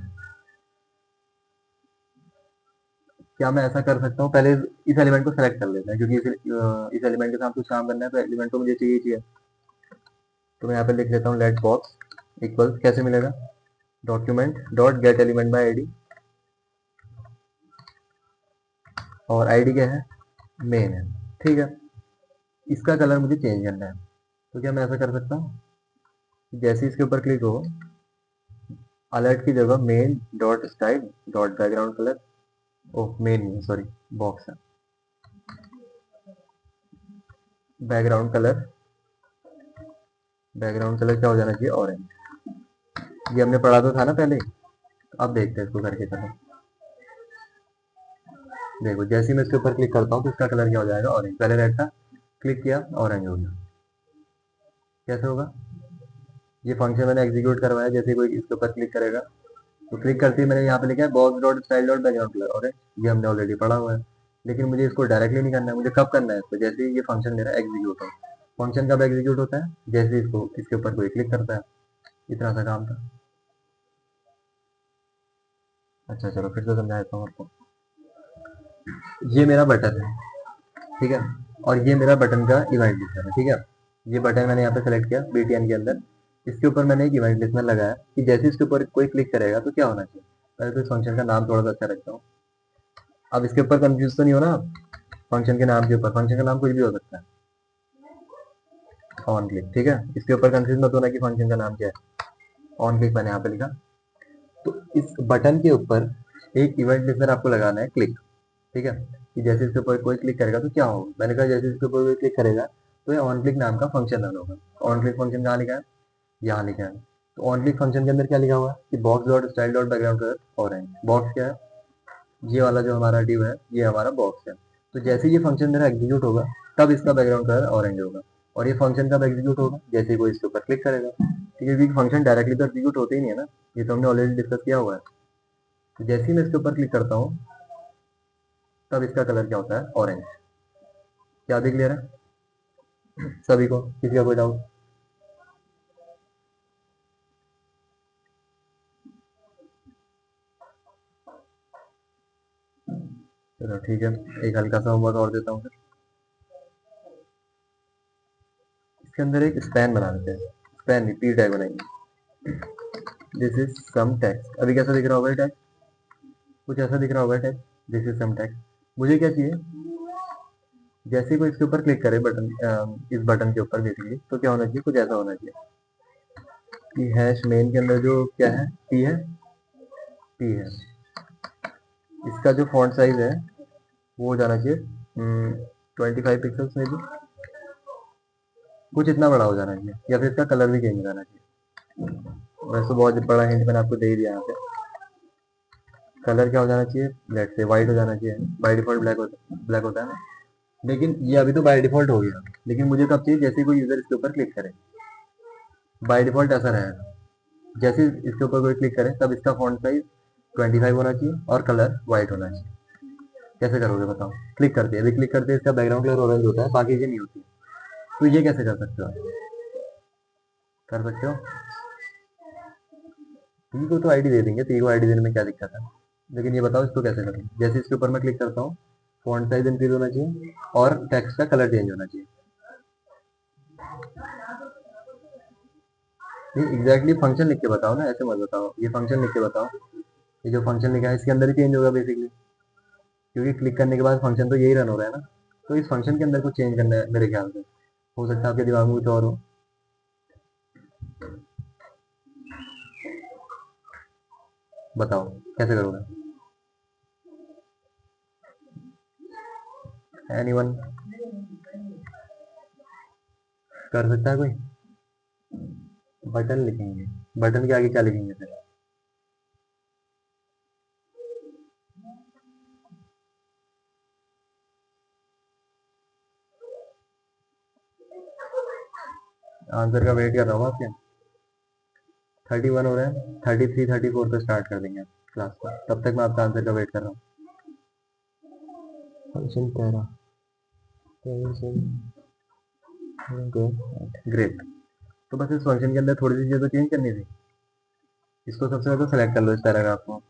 क्या मैं ऐसा कर सकता हूँ, पहले इस एलिमेंट को सेलेक्ट कर लेते हैं, क्योंकि इस एलिमेंट के साथ कुछ काम करना है तो एलिमेंट तो मुझे चाहिए ही चाहिए। तो मैं यहाँ पे लिख लेता हूँ लेट बॉक्स इक्वल्स, कैसे मिलेगा, document dot get element by ID, और आईडी क्या है, मेन है, ठीक है। इसका कलर मुझे चेंज करना है, तो क्या मैं ऐसा कर सकता हूँ, जैसे इसके ऊपर क्लिक हो, अलर्ट की जगह main dot style dot background colour, oh main नहीं सॉरी, बॉक्स है, बैकग्राउंड कलर, बैकग्राउंड कलर क्या हो जाना चाहिए, ऑरेंज। ये हमने पढ़ा तो था ना पहले, अब देखते हैं इसको करके। चलो देखो, जैसे ही मैं इसके ऊपर क्लिक करता हूँ तो इसका कलर क्या हो जाएगा, ऑरेंज। पहले रेड था, क्लिक किया ऑरेंज हो गया। कैसे होगा, ये फंक्शन मैंने एग्जीक्यूट करवाया, जैसे कोई इसके ऊपर क्लिक करेगा तो क्लिक करते ही मैंने यहाँ पे लिखा है box dot style dot background colour orange, ये हमने ऑलरेडी पढ़ा हुआ है। लेकिन मुझे इसको डायरेक्टली नहीं करना है, मुझे कब करना है इसको, जैसे ही ये फंक्शन मेरा एग्जीक्यूट हो। फंक्शन कब एग्जीक्यूट होता है, जैसे इसको इसके ऊपर कोई क्लिक करता है, इतना सा काम था। अच्छा चलो फिर से समझा देता हूँ आपको। ये मेरा बटन है, ठीक है, और ये मेरा बटन का इवेंट लिस्टर है, ठीक है। ये बटन मैंने यहाँ पे सेलेक्ट किया बीटीएन के अंदर, इसके ऊपर मैंने एक इवेंट लिस्टर लगाया कि जैसे इसके ऊपर कोई क्लिक करेगा तो क्या होना चाहिए। पहले तो इस फंक्शन का नाम थोड़ा सा अच्छा रखता हूँ। अब इसके ऊपर कंफ्यूज तो नहीं हो ना, फंक्शन के नाम के ऊपर, फंक्शन का नाम कुछ भी हो सकता है, ऑन क्लिक, ठीक है। इसके ऊपर कंफ्यूज मत होना कि फंक्शन का नाम क्या है, ऑन क्लिक मैंने यहाँ पे लिखा। तो इस बटन के ऊपर एक इवेंट लिस्नर आपको लगाना है क्लिक, ठीक है, कि जैसे इसके ऊपर कोई क्लिक करेगा तो क्या होगा। मैंने कहा जैसे इसके ऊपर कोई क्लिक करेगा तो ये ऑन क्लिक नाम का फंक्शन रन होगा। ऑन क्लिक फंक्शन कहाँ लिखा है, यहाँ लिखा है। तो ऑन क्लिक फंक्शन के अंदर क्या लिखा हुआ है कि box dot style dot background colour orange. Box क्या है, ये वाला जो हमारा डिव है ये हमारा बॉक्स है। तो जैसे ये फंक्शन मेरा एग्जीक्यूट होगा तब इसका बैकग्राउंड कलर ऑरेंज होगा। और ये फंक्शन कब एग्जीक्यूट होगा, जैसे ही कोई इसके ऊपर क्लिक करेगा, क्योंकि फंक्शन डायरेक्टली तो एग्जीक्यूट होते ही नहीं है ना, ये तो हमने ऑलरेडी डिस्कस किया हुआ है। तो जैसे ही मैं इसके ऊपर क्लिक करता हूँ तब इसका कलर क्या होता है, ऑरेंज। क्या अभी क्लियर है सभी को, किसी का कोई डाउट? चलो ठीक है, एक हल्का सा होमवर्क और देता हूँ फिर। इसके अंदर एक स्पैन बना देते हैं, स्पैन नहीं, पी टैग बनाएंगे। This is some text. अभी कैसा दिख रहा होगा टैग, कुछ ऐसा दिख रहा होगा tag, this is some text. मुझे क्या चाहिए, जैसे ही कोई इसके ऊपर क्लिक करे बटन, इस बटन के ऊपर बेसिकली, तो क्या होना चाहिए, कुछ ऐसा होना चाहिए कि हैश मेन के अंदर जो क्या है, पी है, पी है। इसका जो फॉन्ट साइज है वो हो जाना चाहिए 25 पिक्सल्स में भी, कुछ इतना बड़ा हो जाना चाहिए, या फिर इसका कलर भी चेंज हो जाना चाहिए। वैसे तो बहुत बड़ा हिंट मैंने आपको दे ही दिया यहाँ पे। कलर क्या हो जाना चाहिए, लेट से व्हाइट हो जाना चाहिए। बाय डिफॉल्ट ब्लैक होता है ना, लेकिन ये अभी तो बाय डिफॉल्ट हो गया। लेकिन मुझे कब चाहिए, जैसे कोई यूजर इसके ऊपर क्लिक करे। बाय डिफॉल्ट ऐसा रहेगा, जैसे इसके ऊपर कोई क्लिक करे तब इसका फॉन्ट साइज 25 होना चाहिए और कलर व्हाइट होना चाहिए। कैसे करोगे बताओ, क्लिक करते अभी क्लिक करते इसका बैकग्राउंड कलर ऑरेंज होता है, बाकी ये नहीं होती। तो ये कैसे कर सकते हो, कर सकते हो। टी को तो आईडी दे देंगे, टी को आईडी देने में क्या दिक्कत है। लेकिन ये बताओ इसको कैसे करूँ। जैसे इसके ऊपर मैं क्लिक करता हूँ फॉन्ट साइज इंक्रीज होना चाहिए और टेक्स्ट का कलर चेंज होना चाहिए। ये एग्जैक्टली फंक्शन लिख के बताओ ना, ऐसे मत बताओ। ये फंक्शन लिख के बताओ, ये जो फंक्शन लिखा है इसके अंदर ही चेंज होगा बेसिकली, क्योंकि क्लिक करने के बाद फंक्शन तो यही रन हो रहा है ना। तो इस फंक्शन के अंदर कुछ चेंज करना है मेरे ख्याल से, हो सकता है आपके दिमाग में कुछ और हो। बताओ कैसे करोगे, एनीवन कर सकता है कोई। बटन लिखेंगे, बटन के आगे क्या लिखेंगे फिर, आंसर का वेट कर रहा हूँ आपके। 31 हो रहे हैं, 33 34 पे स्टार्ट कर देंगे क्लास को, तब तक मैं आपका आंसर का वेट कर रहा हूँ। Function para, great. तो बस इस फंक्शन के अंदर थोड़ी सी चीज़ें तो चेंज करनी थी। इसको सबसे पहले तो सेलेक्ट कर लो इस पैराग्राफ को।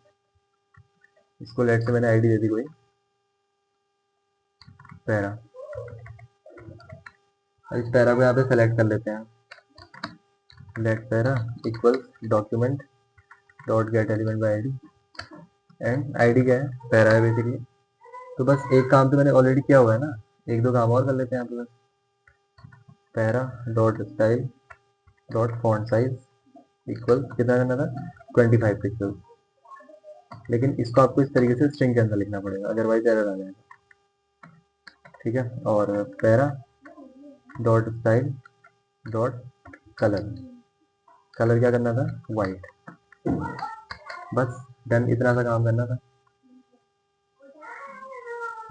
इसको लेट से मैंने आईडी दे दी कोई, पैरा। अब इस पैरा को यहाँ पे सेलेक्ट कर लेते हैं। Let para equal document dot get element by ID, and ID क्या है, पैरा है बेसिकली। तो बस एक काम तो मैंने ऑलरेडी किया हुआ है ना, एक दो काम और कर लेते हैं यहाँ पे बस। Para dot style dot font size equal कितना करना था, 25 पिक्सल। लेकिन इसको आपको इस तरीके से स्ट्रिंग के अंदर लिखना पड़ेगा, अदरवाइज एरर आ जाएगा, ठीक है। और para dot style dot colour, colour क्या करना था, वाइट। बस डन, इतना सा काम करना था।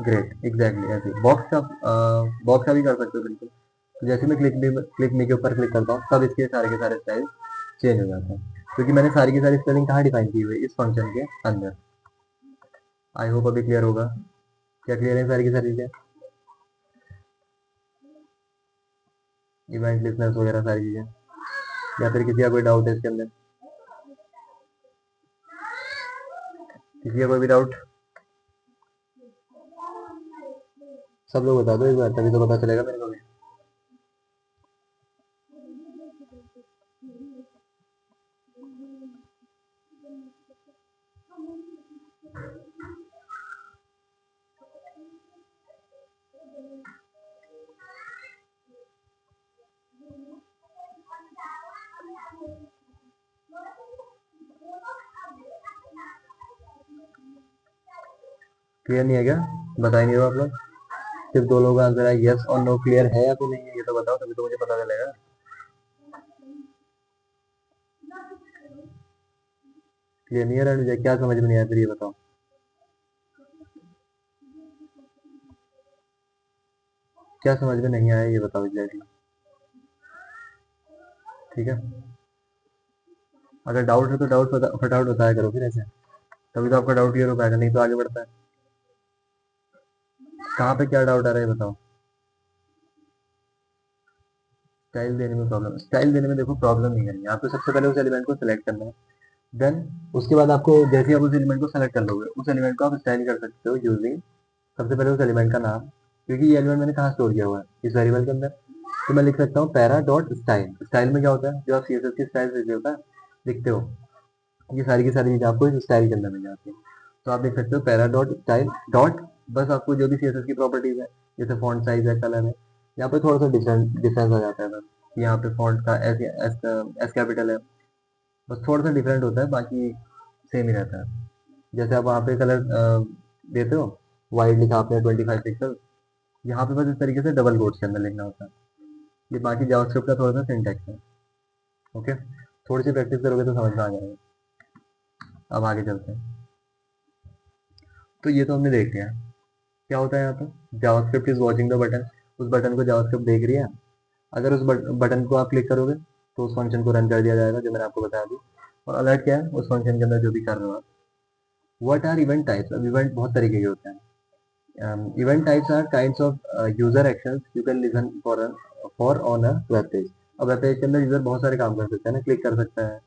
ग्रेट, एग्जैक्टली ऐसे बॉक्स का भी कर सकते हो बिल्कुल। तो जैसे मैं क्लिक मी के ऊपर क्लिक करता हूँ तब इसके सारे के सारे स्टाइल चेंज हो जाते हैं, क्योंकि मैंने सारी की सारी स्पेलिंग कहाँ डिफाइन की हुई है, इस फंक्शन के अंदर। आई होप अभी क्लियर होगा। क्या क्लियर है सारी की सारी चीजें, इवेंट लिस्नर्स वगैरह सारी चीजें, या फिर किसी का कोई डाउट है इसके अंदर, किसी का कोई भी डाउट, सब लोग बता दो एक बार, तभी तो पता चलेगा मेरे को भी। क्लियर नहीं है क्या? बता ही नहीं रहे हो आप लोग, सिर्फ दो लोग आंसर है यस और नो। क्लियर है या फिर नहीं है ये तो बताओ, तभी तो मुझे पता चलेगा। क्लियर नहीं है रणविजय, क्या समझ में नहीं आया फिर ये बताओ। क्या समझ में नहीं आया ये बताओ एग्जैक्टली। ठीक है, अगर डाउट है तो डाउट फटाफट बताया करो फिर ऐसे, तभी तो आपका डाउट क्लियर हो पाएगा, नहीं तो आगे बढ़ता है। कहाँ पे क्या डाउट आ रहा है बताओ। स्टाइल देने में प्रॉब्लम, स्टाइल देने में देखो प्रॉब्लम नहीं है, आपको सबसे पहले उस एलिमेंट को सिलेक्ट करना है। देन उसके बाद आपको जैसे ही आप उस एलिमेंट को सेलेक्ट कर लोगे, उस एलिमेंट को आप स्टाइल कर सकते हो यूजिंग सबसे पहले उस एलिमेंट का नाम, क्योंकि ये एलिमेंट मैंने कहाँ स्टोर किया हुआ है, इस वेरिएबल के अंदर। तो मैं लिख सकता हूँ पैरा डॉट स्टाइल। स्टाइल में क्या होता है, जो आप सीएसएस की स्टाइल लिखते हो, ये सारी की सारी चीजें आपको इस स्टाइल के अंदर मिल जाती है। तो आप देख सकते हो पैरा डॉट स्टाइल डॉट, बस आपको जो भी सीएसएस की प्रॉपर्टीज है, जैसे फॉन्ट साइज है, कलर है, यहाँ पे थोड़ा सा डिफरेंस आ जाता है बस। यहाँ पे फॉन्ट का एस एस कैपिटल है, बस थोड़ा सा डिफरेंट होता है, बाकी सेम ही रहता है। जैसे आप वहाँ पे कलर देते हो, वाइड लिखा आपने 25 पिक्सल, यहाँ पे बस इस तरीके से डबल कोट्स के अंदर लिखना होता है। ये बाकी जावास्क्रिप्ट का थोड़ा सा सिंटैक्स है। ओके, थोड़ी सी प्रैक्टिस करोगे तो समझ में आ जाएगा। अब आगे चलते हैं। तो ये तो हमने देख लिया क्या होता है यहाँ पे, JavaScript is watching the button, उस बटन को जावास्क्रिप्ट देख रही है। अगर उस बटन को आप क्लिक करोगे तो उस फंक्शन को रन कर दिया जाएगा, जो मैंने आपको बताया अभी। और अलर्ट क्या है, उस फंक्शन के अंदर जो भी कर रहे हो आप। What are event types? अब इवेंट बहुत तरीके के होते हैं। Event types are kinds of user actions you can listen for on a web page. अब वेब पेज के अंदर यूजर बहुत सारे काम कर सकता है ना, क्लिक कर सकता है,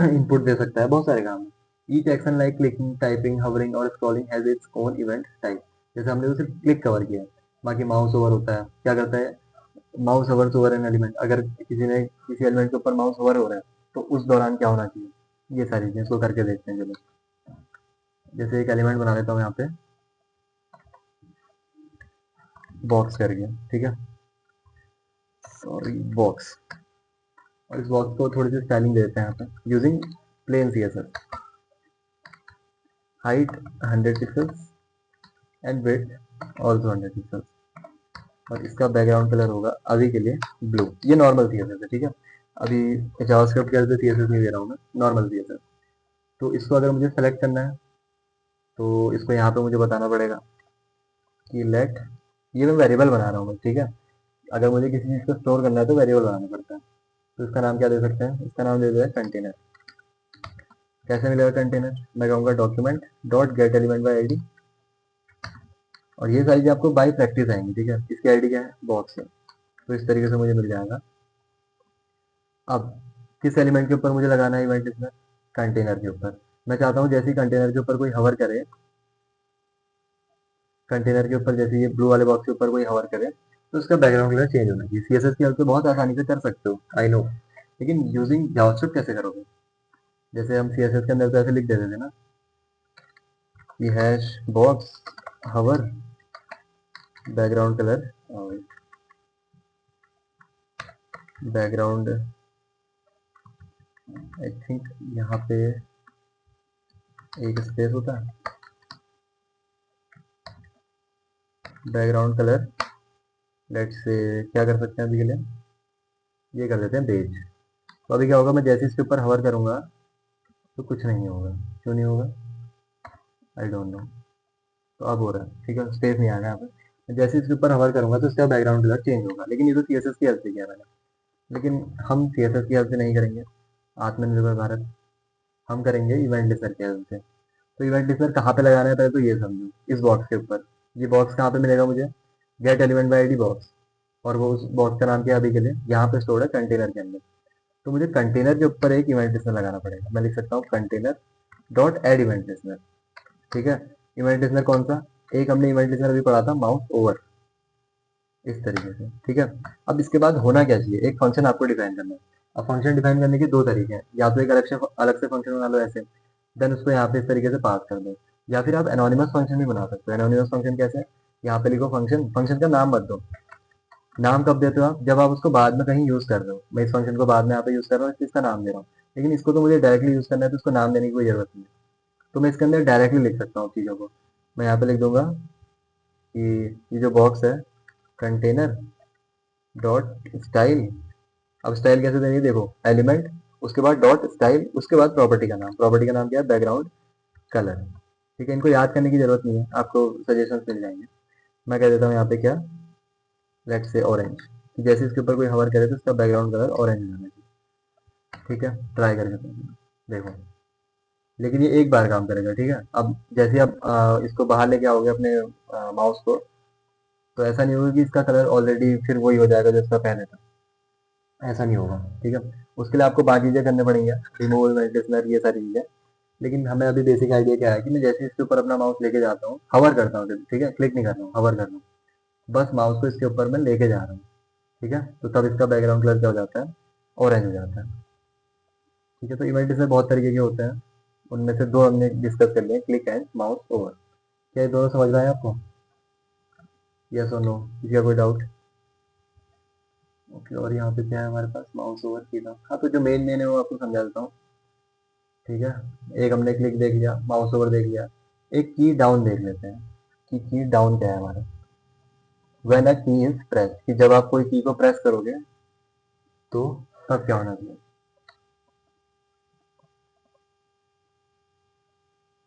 इनपुट दे सकता है, बहुत सारे काम है। Each action like clicking, typing, hovering और scrolling has its own event type. जैसे हमने तो सिर्फ क्लिक कवर किया है, बाकी माउस ओवर होता है, क्या करता है, mouse over over an element, अगर किसी ने किसी एलिमेंट के ऊपर माउस ओवर हो रहा है तो उस दौरान क्या होना चाहिए, ये सारी चीजें इसको करके देखते हैं। चलो, जैसे एक एलिमेंट बना लेता हूँ यहाँ पे, बॉक्स करके, ठीक है, सॉरी बॉक्स, और इस बॉक्स को थोड़ी सी स्टाइलिंग देते हैं यहाँ पे using plain CSS. Height 100 pixels and width also 100 pixels, और इसका बैकग्राउंड कलर होगा अभी के लिए ब्लू। ये नॉर्मल सीएसएस है, ठीक है, अभी जावास्क्रिप्ट के सीएसएस नहीं दे रहा हूँ मैं, नॉर्मल सीएसएस। तो इसको अगर मुझे सेलेक्ट करना है तो इसको यहाँ पे मुझे बताना पड़ेगा कि लेट, ये मैं वेरिएबल बना रहा हूँ बस, ठीक है। अगर मुझे किसी चीज़ को स्टोर करना है तो वेरिएबल बनाना पड़ता है। तो इसका नाम क्या दे सकते हैं, इसका नाम दे दिया है कंटेनर। कैसे मिलेगा कंटेनर, मैं कहूँगा document dot get element by ID, और ये सारी चीज़ आपको बाई प्रैक्टिस आएंगी, ठीक है। इसकी आईडी क्या है, बॉक्स है, तो इस तरीके से मुझे मिल जाएगा। अब किस एलिमेंट के ऊपर मुझे लगाना है इवेंट, इसमें कंटेनर के ऊपर। मैं चाहता हूँ जैसे ही कंटेनर के ऊपर कोई हवर करे, कंटेनर के ऊपर जैसे ये ब्लू वाले बॉक्स के ऊपर कोई हवर करे, तो उसका बैकग्राउंड कलर चेंज होना चाहिए। सीएसएस की हेल्प से बहुत आसानी से कर सकते हो, आई नो, लेकिन यूजिंग जावास्क्रिप्ट कैसे करोगे। जैसे हम सीएसएस के अंदर तो ऐसे लिख देते थे ना कि hash box hover background colour, background I think यहाँ पे एक स्पेस होता है, बैकग्राउंड कलर लेट्स से क्या कर सकते हैं अभी के लिए, ये कर देते हैं बेज। तो अभी क्या होगा, मैं जैसे इसके ऊपर हवर करूंगा तो कुछ नहीं होगा, क्यों नहीं होगा, आई डोंट नो। तो अब हो रहा है, ठीक है, स्पेस नहीं आएगा यहाँ पे। जैसे इसके ऊपर हवर करूंगा तो इसका बैकग्राउंड कलर चेंज होगा, लेकिन ये तो सीएसएस की हेल्प से किया मैंने। लेकिन हम सीएसएस की हेल्प से नहीं करेंगे, आत्मनिर्भर भारत, हम करेंगे इवेंट लिस्टर की हेल्प से। तो इवेंट लिस्टर कहाँ पे लगाना है पहले तो ये समझो, इस बॉक्स के ऊपर। ये बॉक्स कहाँ पे मिलेगा मुझे, gate element by ID box, और वो उस बॉक्स का नाम क्या है अभी के लिए, यहाँ पे स्टोर्ड है कंटेनर के अंदर। तो मुझे कंटेनर के ऊपर एक इवेंट लिस्टर लगाना पड़ेगा। मैं लिख सकता हूँ container dot add event listener, ठीक है। इवेंट लिस्टर कौन सा, एक हमने इवेंट लिस्टर अभी पढ़ा था माउस ओवर, इस तरीके से, ठीक है। अब इसके बाद होना क्या चाहिए, एक फंक्शन आपको डिफाइन करना है। अब फंक्शन डिफाइन करने के दो तरीके हैं, या तो एक अलग से फंक्शन बना लो ऐसे, देन उसको यहाँ पे इस तरीके से पास कर दो, या फिर आप एनोनिमस फंक्शन भी बना सकते हो। एनोनिमस फंक्शन कैसे, यहाँ पे लिखो फंक्शन, फंक्शन का नाम मत दो। नाम कब देते हो आप, जब आप उसको बाद में कहीं यूज कर रहे हो। मैं इस फंक्शन को बाद में यहाँ पे यूज कर रहा हूँ, इसका नाम दे रहा हूँ, लेकिन इसको तो मुझे डायरेक्टली यूज करना है तो उसको नाम देने की कोई जरूरत नहीं है। तो मैं इसके अंदर डायरेक्टली लिख सकता हूँ चीजों को। मैं यहाँ पे लिख दूंगा कि ये जो बॉक्स है कंटेनर डॉट स्टाइल। अब स्टाइल कैसे देंगे, देखो एलिमेंट, उसके बाद डॉट स्टाइल, उसके बाद प्रॉपर्टी का नाम। प्रॉपर्टी का नाम क्या है, बैकग्राउंड कलर। ठीक है, इनको याद करने की जरूरत नहीं है, आपको सजेशंस मिल जाएंगे। मैं कह देता हूँ यहाँ पे क्या, लेट से ऑरेंज। जैसे इसके ऊपर कोई हवर करे तो इसका बैकग्राउंड कलर ऑरेंज होना चाहिए। ठीक है, ट्राई करके देखो, लेकिन ये एक बार काम करेगा। ठीक है, अब जैसे आप इसको बाहर लेके आओगे अपने माउस को, तो ऐसा नहीं होगा कि इसका कलर ऑलरेडी फिर वही हो जाएगा जो इसका पहले था, ऐसा नहीं होगा। ठीक है, उसके लिए आपको बाकी चीजें करने पड़ेंगे, रिमूवल, मेडिटेशनर, ये सारी चीजें। लेकिन हमें अभी बेसिक आइडिया क्या है कि मैं जैसे इसके ऊपर अपना माउस लेके जाता हूँ, हवर करता हूँ, ठीक है, क्लिक नहीं कर रहा हूँ, हवर कर रहा हूँ, बस माउस को इसके ऊपर मैं लेके जा रहा हूँ। ठीक है, तो तब इसका बैकग्राउंड कलर क्या हो जाता है, ऑरेंज हो जाता है। ठीक है, तो इवेंट इसमें बहुत तरीके के होते हैं, उनमें से दो हमने डिस्कस कर लिए, क्लिक एंड माउस ओवर। क्या ये दोनों समझ में आए आपको, यस और नो, किसी का कोई डाउट? ओके, और यहाँ पे क्या है हमारे पास, माउस ओवर की था। हाँ, तो जो मेन मेन है वो आपको समझा देता हूँ। ठीक है, एक हमने क्लिक देख लिया, माउस ओवर देख लिया, एक की डाउन देख लेते हैं कि की डाउन क्या है हमारा। व्हेन अ की इज प्रेस, कि जब आप कोई की को प्रेस करोगे तो तब क्या होना चाहिए।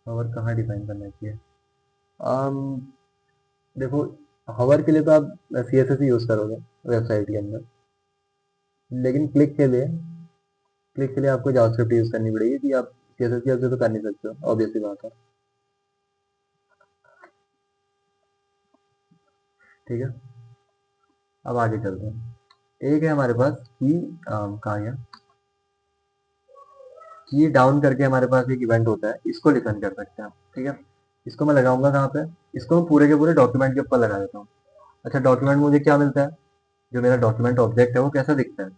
हवर कहाँ डिफाइन करना चाहिए, देखो हवर के लिए तो आप CSS ही यूज करोगे वेबसाइट के अंदर, लेकिन क्लिक के लिए आपको जावास्क्रिप्ट यूज करनी पड़ेगी, कि आप CSS की वजह से तो कर नहीं सकते हो, ऑब्वियसली बात है। ठीक है, अब आगे चलते हैं। एक है हमारे पास की, कहाँ गया, की डाउन करके हमारे पास एक इवेंट होता है, इसको डिफाइन कर सकते हैं। ठीक है, इसको मैं लगाऊंगा कहाँ पे, इसको मैं पूरे के पूरे डॉक्यूमेंट के ऊपर लगा देता हूँ। अच्छा, डॉक्यूमेंट मुझे क्या मिलता है, जो मेरा डॉक्यूमेंट ऑब्जेक्ट है वो कैसा दिखता है।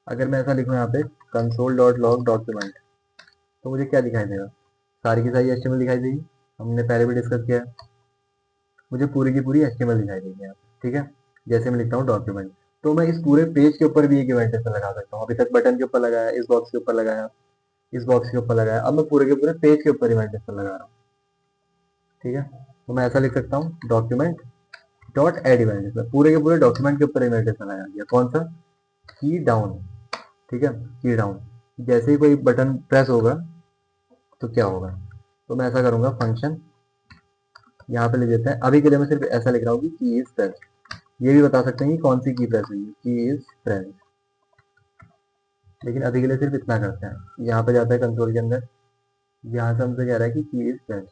अगर मैं ऐसा लिखूँ यहाँ पे कंसोल डॉट लॉग डॉक्यूमेंट, तो मुझे क्या दिखाई देगा, सारी की सारी HTML दिखाई देगी, हमने पहले भी डिस्कस किया है। मुझे पूरी की पूरी HTML दिखाई देगी यहाँ पे। ठीक है, जैसे मैं लिखता हूँ डॉक्यूमेंट, तो मैं इस पूरे पेज के ऊपर भी एक इवेंट ऐसा लगा सकता हूँ। अभी तक बटन के ऊपर लगाया, इस बॉक्स के ऊपर लगाया, इस बॉक्स के ऊपर लगाया, अब मैं पूरे के पूरे पेज के ऊपर इवेंट ऐसा लगा रहा हूँ। ठीक है, तो मैं ऐसा लिख सकता हूँ डॉक्यूमेंट डॉट एड इवेंट, पूरे के पूरे डॉक्यूमेंट के ऊपर इवेंट ऐसा लगा दिया। कौन सा, की डाउन। ठीक है, की डाउन, जैसे ही कोई बटन प्रेस होगा तो क्या होगा, तो मैं ऐसा करूंगा फंक्शन, यहाँ पे लिख देते हैं। अभी के लिए मैं सिर्फ ऐसा लिख रहा हूँ कि की इज प्रेस, ये भी बता सकते हैं कि कौन सी की प्रेस हुई है, की इज प्रेस। लेकिन अभी के लिए सिर्फ इतना करते हैं, यहाँ पे जाता है कंसोल के अंदर, यहाँ से हमसे कह रहा है कि की इज प्रेस,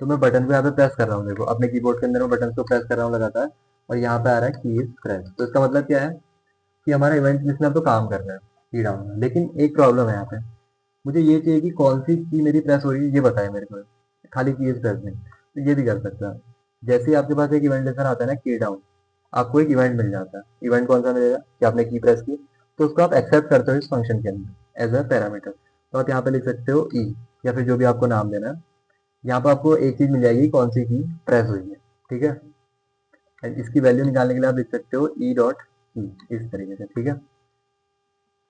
तो मैं बटन पे यहाँ पे प्रेस कर रहा हूँ। देखो अपने कीबोर्ड के अंदर मैं बटन को प्रेस कर रहा हूँ लगातार, और यहाँ पे आ रहा है की इज प्रेस। तो इसका मतलब क्या है कि हमारा इवेंट लिस्ट में अब तो काम कर रहा है की डाउन में। लेकिन एक प्रॉब्लम है यहाँ पे, मुझे ये चाहिए कि कौन सी की मेरी प्रेस हो रही है, ये बताए मेरे को, खाली की इज प्रेस नहीं। तो ये भी कर सकता है, जैसे ही आपके पास एक इवेंट लेकर आता है ना की डाउन, आपको एक इवेंट मिल जाता है। इवेंट कौन सा मिलेगा कि आपने की प्रेस की, तो उसको आप एक्सेप्ट करते हो इस फंक्शन के अंदर एज अ पैरामीटर। तो आप यहाँ पे लिख सकते हो ई, या फिर जो भी आपको नाम देना है। यहाँ पर आपको एक चीज मिल जाएगी, कौन सी की प्रेस हुई है। ठीक है, and इसकी वैल्यू निकालने के लिए आप लिख सकते हो ई डॉट ई, इस तरीके से। ठीक है,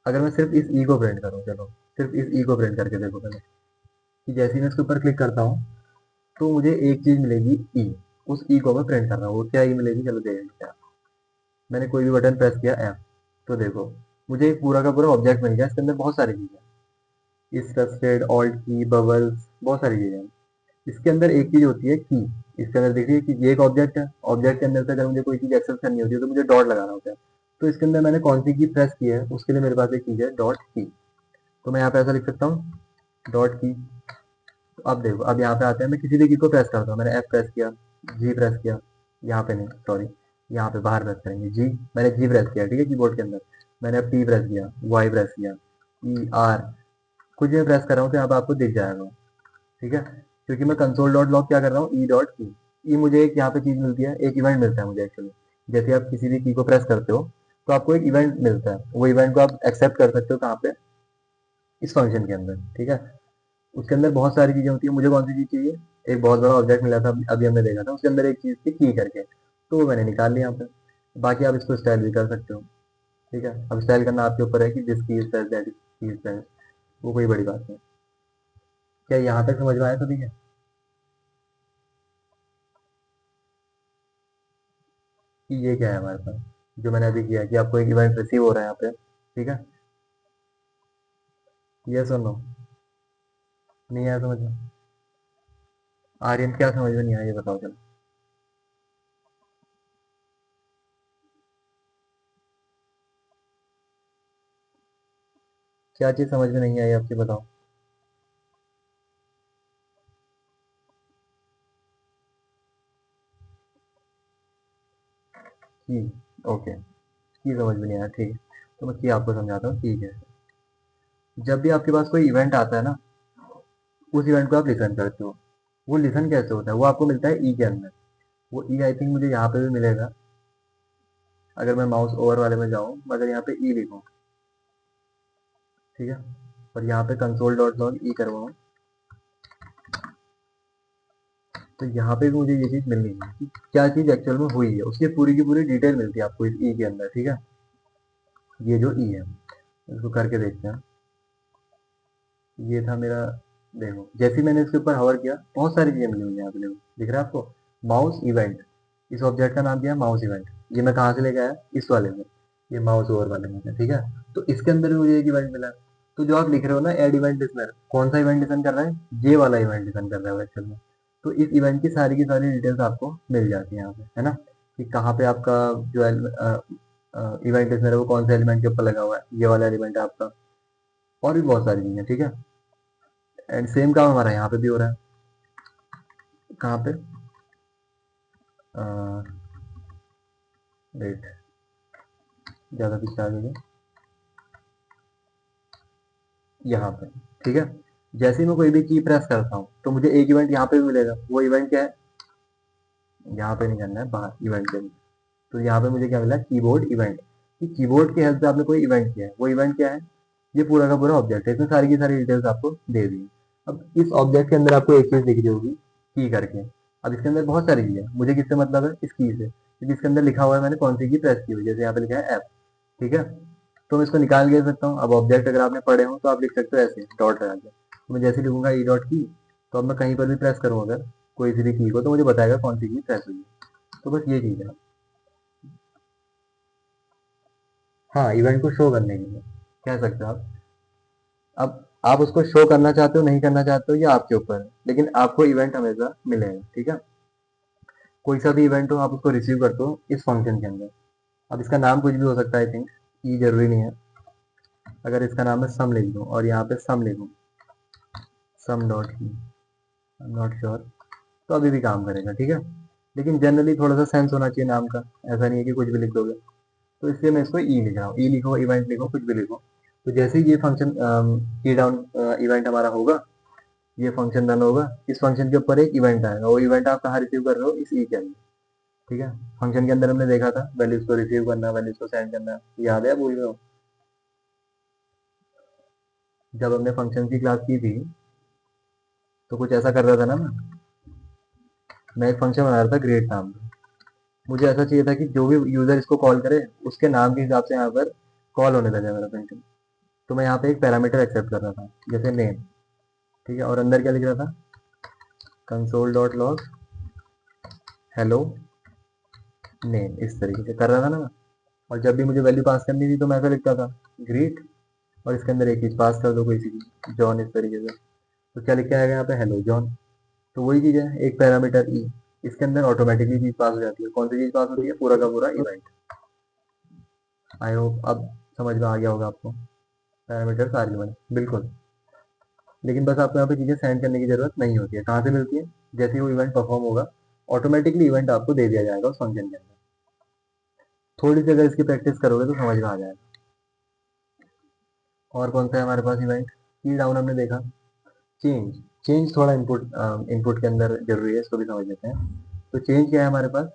अगर मैं सिर्फ इस ई को प्रिंट करूँ, चलो सिर्फ इस ई को प्रिंट करके देखो पहले, कि जैसे ही मैं इसके ऊपर क्लिक करता हूँ तो मुझे एक चीज मिलेगी ई, उस ई को मैं प्रिंट कर रहा हूँ। वो क्या ई मिलेगी, चलो देखते हैं। मैंने कोई भी बटन प्रेस किया एफ, तो देखो मुझे एक पूरा का पूरा ऑब्जेक्ट मिल गया, इसके अंदर बहुत सारी चीजें, इस ट्रस्टेड, ऑल्ट की, बबल्स, बहुत सारी चीजें हैं। इसके अंदर एक चीज होती है की, इसके अंदर देखिए कि ये एक ऑब्जेक्ट है, ऑब्जेक्ट के अंदर से अगर मुझे कोई चीज एक्सेस करनी होती है तो मुझे डॉट लगाना होता है। तो इसके अंदर मैंने कौन सी की प्रेस की है, उसके लिए मेरे पास एक चीज है डॉट की। तो मैं यहाँ पे ऐसा लिख सकता हूँ डॉट की। तो अब देखो, अब यहाँ पे आते हैं, मैं किसी भी की को प्रेस करता हूँ, मैंने एफ प्रेस किया, जी प्रेस किया, यहाँ पे नहीं सॉरी, यहाँ पे बाहर प्रेस करेंगे जी, मैंने जी प्रेस किया। ठीक है, कीबोर्ड के अंदर मैंने अब टी प्रेस किया, वाई प्रेस किया, ई आर, कुछ भी प्रेस कर रहा हूँ तो यहाँ पे आपको दिख जाएगा। ठीक है, क्योंकि मैं कंसोल डॉट लॉग क्या कर रहा हूँ, ई डॉट की। ई मुझे एक यहाँ पे चीज मिलती है, एक इवेंट मिलता है मुझे एक्चुअली। जैसे आप किसी भी की को प्रेस करते हो तो आपको एक इवेंट मिलता है, वो इवेंट को आप एक्सेप्ट कर सकते हो कहाँ पे, इस फंक्शन के अंदर। ठीक है, उसके अंदर बहुत सारी चीजें होती है, मुझे कौन सी चीज चाहिए, एक बहुत बड़ा ऑब्जेक्ट मिला था अभी हमने देखा था, उसके अंदर एक चीज थी की करके, तो वो मैंने निकाल लिया यहाँ पे। बाकी आप इसको स्टाइल भी कर सकते हो। ठीक है, अब स्टाइल करना आपके ऊपर है कि दिस की इज दैट इज, वो कोई बड़ी बात नहीं। क्या यहाँ तक समझ में आया सभी के? कि ये क्या है हमारे पास, जो मैंने अभी किया कि आपको एक इवेंट रिसीव हो रहा है यहाँ पे, ठीक है। यस और नो, नहीं आया समझ में? आर्यन क्या समझ में नहीं आया ये बताओ चलो। क्या चीज समझ में नहीं आई आपकी बताओ। की, ओके, की समझ में नहीं आया, ठीक है। तो मैं की आपको समझाता हूँ, ठीक है। जब भी आपके पास कोई इवेंट आता है ना, उस इवेंट को आप लिसन करते हो। वो लिसन कैसे होता है, वो आपको मिलता है ई के अंदर। वो ई आई थिंक मुझे यहाँ पे भी मिलेगा, अगर मैं माउस ओवर वाले में जाऊँ, अगर यहाँ पे ई लिखूँ, ठीक है, और यहाँ पे कंसोल डॉट लॉग ई करवाऊँ, तो यहाँ पे भी मुझे ये चीज़ मिलनी है कि क्या चीज़ एक्चुअल में हुई है, उसकी पूरी की पूरी डिटेल मिलती है आपको इस ई के अंदर, ठीक है। ये जो ई है, इसको करके देखते हैं। ये था मेरा, देखो जैसे ही मैंने इसके ऊपर हवर किया, बहुत सारी चीज़ें मिली मुझे यहाँ पे, देखो दिख रहा है आपको, माउस इवेंट। इस ऑब्जेक्ट का नाम क्या है, माउस इवेंट। ये मैं कहाँ से लेके आया, इस वाले में, ये माउस ओवर वाले में से, ठीक है। तो इसके अंदर भी मुझे एक इवेंट मिला। तो जो आप लिख रहे हो ना एड इवेंट लिसनर, कौन सा इवेंट लिसन कर रहा है, ये वाला इवेंट लिसन कर रहा है एक्चुअल में। तो इस इवेंट की सारी डिटेल्स आपको मिल जाती है यहाँ पे, है ना, कि कहाँ पे आपका जो इवेंट लिसनर है वो कौन से एलिमेंट के ऊपर लगा हुआ है, ये वाला एलिमेंट है आपका, और भी बहुत सारी चीजें, ठीक है। एंड सेम काम हमारा यहाँ पे भी हो रहा है, कहाँ पे, वेट, ज़्यादा पीछे आ गई, यहाँ पे, ठीक है। जैसे ही मैं कोई भी की प्रेस करता हूँ तो मुझे एक इवेंट यहाँ पे भी मिलेगा। वो इवेंट क्या है, यहाँ पे नहीं करना है, बाहर इवेंट के लिए। तो यहाँ पे मुझे क्या मिला, कीबोर्ड इवेंट, कि कीबोर्ड की हेल्प से आपने कोई इवेंट किया है। वो इवेंट क्या है, ये पूरा का पूरा ऑब्जेक्ट है, इसमें सारी की सारी डिटेल्स आपको दे दी। अब इस ऑब्जेक्ट के अंदर आपको एक चीज दिख रही होगी, की करके। अब इसके अंदर बहुत सारी चीजें, मुझे किससे मतलब है, इस की से, क्योंकि इसके अंदर लिखा हुआ है मैंने कौन सी की प्रेस की हुई, जैसे यहाँ पे लिखा है एफ, ठीक है। तो मैं इसको निकाल के सकता हूँ। अब ऑब्जेक्ट अगर आपने पढ़े हो तो आप लिख सकते हो ऐसे डॉट लगा के। तो मैं जैसे लिखूंगा ई डॉट की, तो अब मैं कहीं पर भी प्रेस करूँ अगर कोई सी भी की को, तो मुझे बताएगा कौन सी की प्रेस हुई है। तो बस ये चीज़ है। हाँ, इवेंट को शो करने के लिए कह सकते हो आप। अब आप उसको शो करना चाहते हो नहीं करना चाहते हो ये आपके ऊपर है, लेकिन आपको इवेंट हमेशा मिलेगा, ठीक है। कोई सा भी इवेंट हो आप उसको रिसीव करते हो इस फंक्शन के अंदर। अब इसका नाम कुछ भी हो सकता है, आई थिंक ये जरूरी नहीं है। अगर इसका नाम है सम लिख दूँ और यहाँ पे सम लिखूँ, सम डॉट की, आई एम नॉट श्योर, तो अभी भी काम करेगा, ठीक है। लेकिन जनरली थोड़ा सा सेंस होना चाहिए नाम का, ऐसा नहीं है कि कुछ भी लिख दोगे। तो इसलिए मैं इसको ई लिख रहा हूँ, ई लिखो, इवेंट लिखो, कुछ भी लिखो। तो जैसे ही ये फंक्शन की डाउन इवेंट हमारा होगा, ये फंक्शन रन होगा, इस फंक्शन के ऊपर एक इवेंट आएगा। वो इवेंट आप कहाँ रिसीव कर रहे हो, इस ई के अंदर, ठीक है। फंक्शन के अंदर हमने देखा था वैल्यूज को रिसीव करना, वैल्यूज को सेंड करना, याद है, भूल गए हो? जब हमने फंक्शन की क्लास की थी तो कुछ ऐसा कर रहा था ना मैं एक फंक्शन बना रहा था ग्रेड नाम का। मुझे ऐसा चाहिए था कि जो भी यूजर इसको कॉल करे उसके नाम के हिसाब से यहाँ पर कॉल होने लगे मेरा फंक्शन। तो मैं यहाँ पे एक पैरामीटर एक्सेप्ट कर रहा था, जैसे नेम, ठीक है, और अंदर क्या लिख रहा था, console dot log hello name, इस तरीके से कर रहा था ना मैं। और जब भी मुझे वैल्यू पास करनी थी तो मैं ऐसा लिखता था ग्रीट, और इसके अंदर एक चीज पास कर दो कोई सी भी, जॉन, इस तरीके से। तो क्या लिख के आएगा यहाँ पे, हेलो जॉन। तो वही चीज है, एक पैरामीटर ई, इसके अंदर ऑटोमेटिकली चीज पास हो जाती है। कौन सी चीज पास होती है, पूरा का पूरा इवेंट। आई होप अब समझ में आ गया होगा आपको, पैरामीटर आर्ग्यूमेंट, बिल्कुल। लेकिन बस आपको यहाँ पे चीजें सेंड करने की जरूरत नहीं होती है। कहाँ से मिलती है, जैसे ही वो इवेंट परफॉर्म होगा ऑटोमेटिकली इवेंट आपको दे दिया जाएगा उस फंक्शन के अंदर। थोड़ी सी अगर इसकी प्रैक्टिस करोगे तो समझ में आ जाएगा। और कौन सा है हमारे पास इवेंट, की डाउन हमने देखा। चेंज, चेंज थोड़ा इनपुट इनपुट के अंदर जरूरी है, इसको भी समझ लेते हैं। तो चेंज क्या है हमारे पास,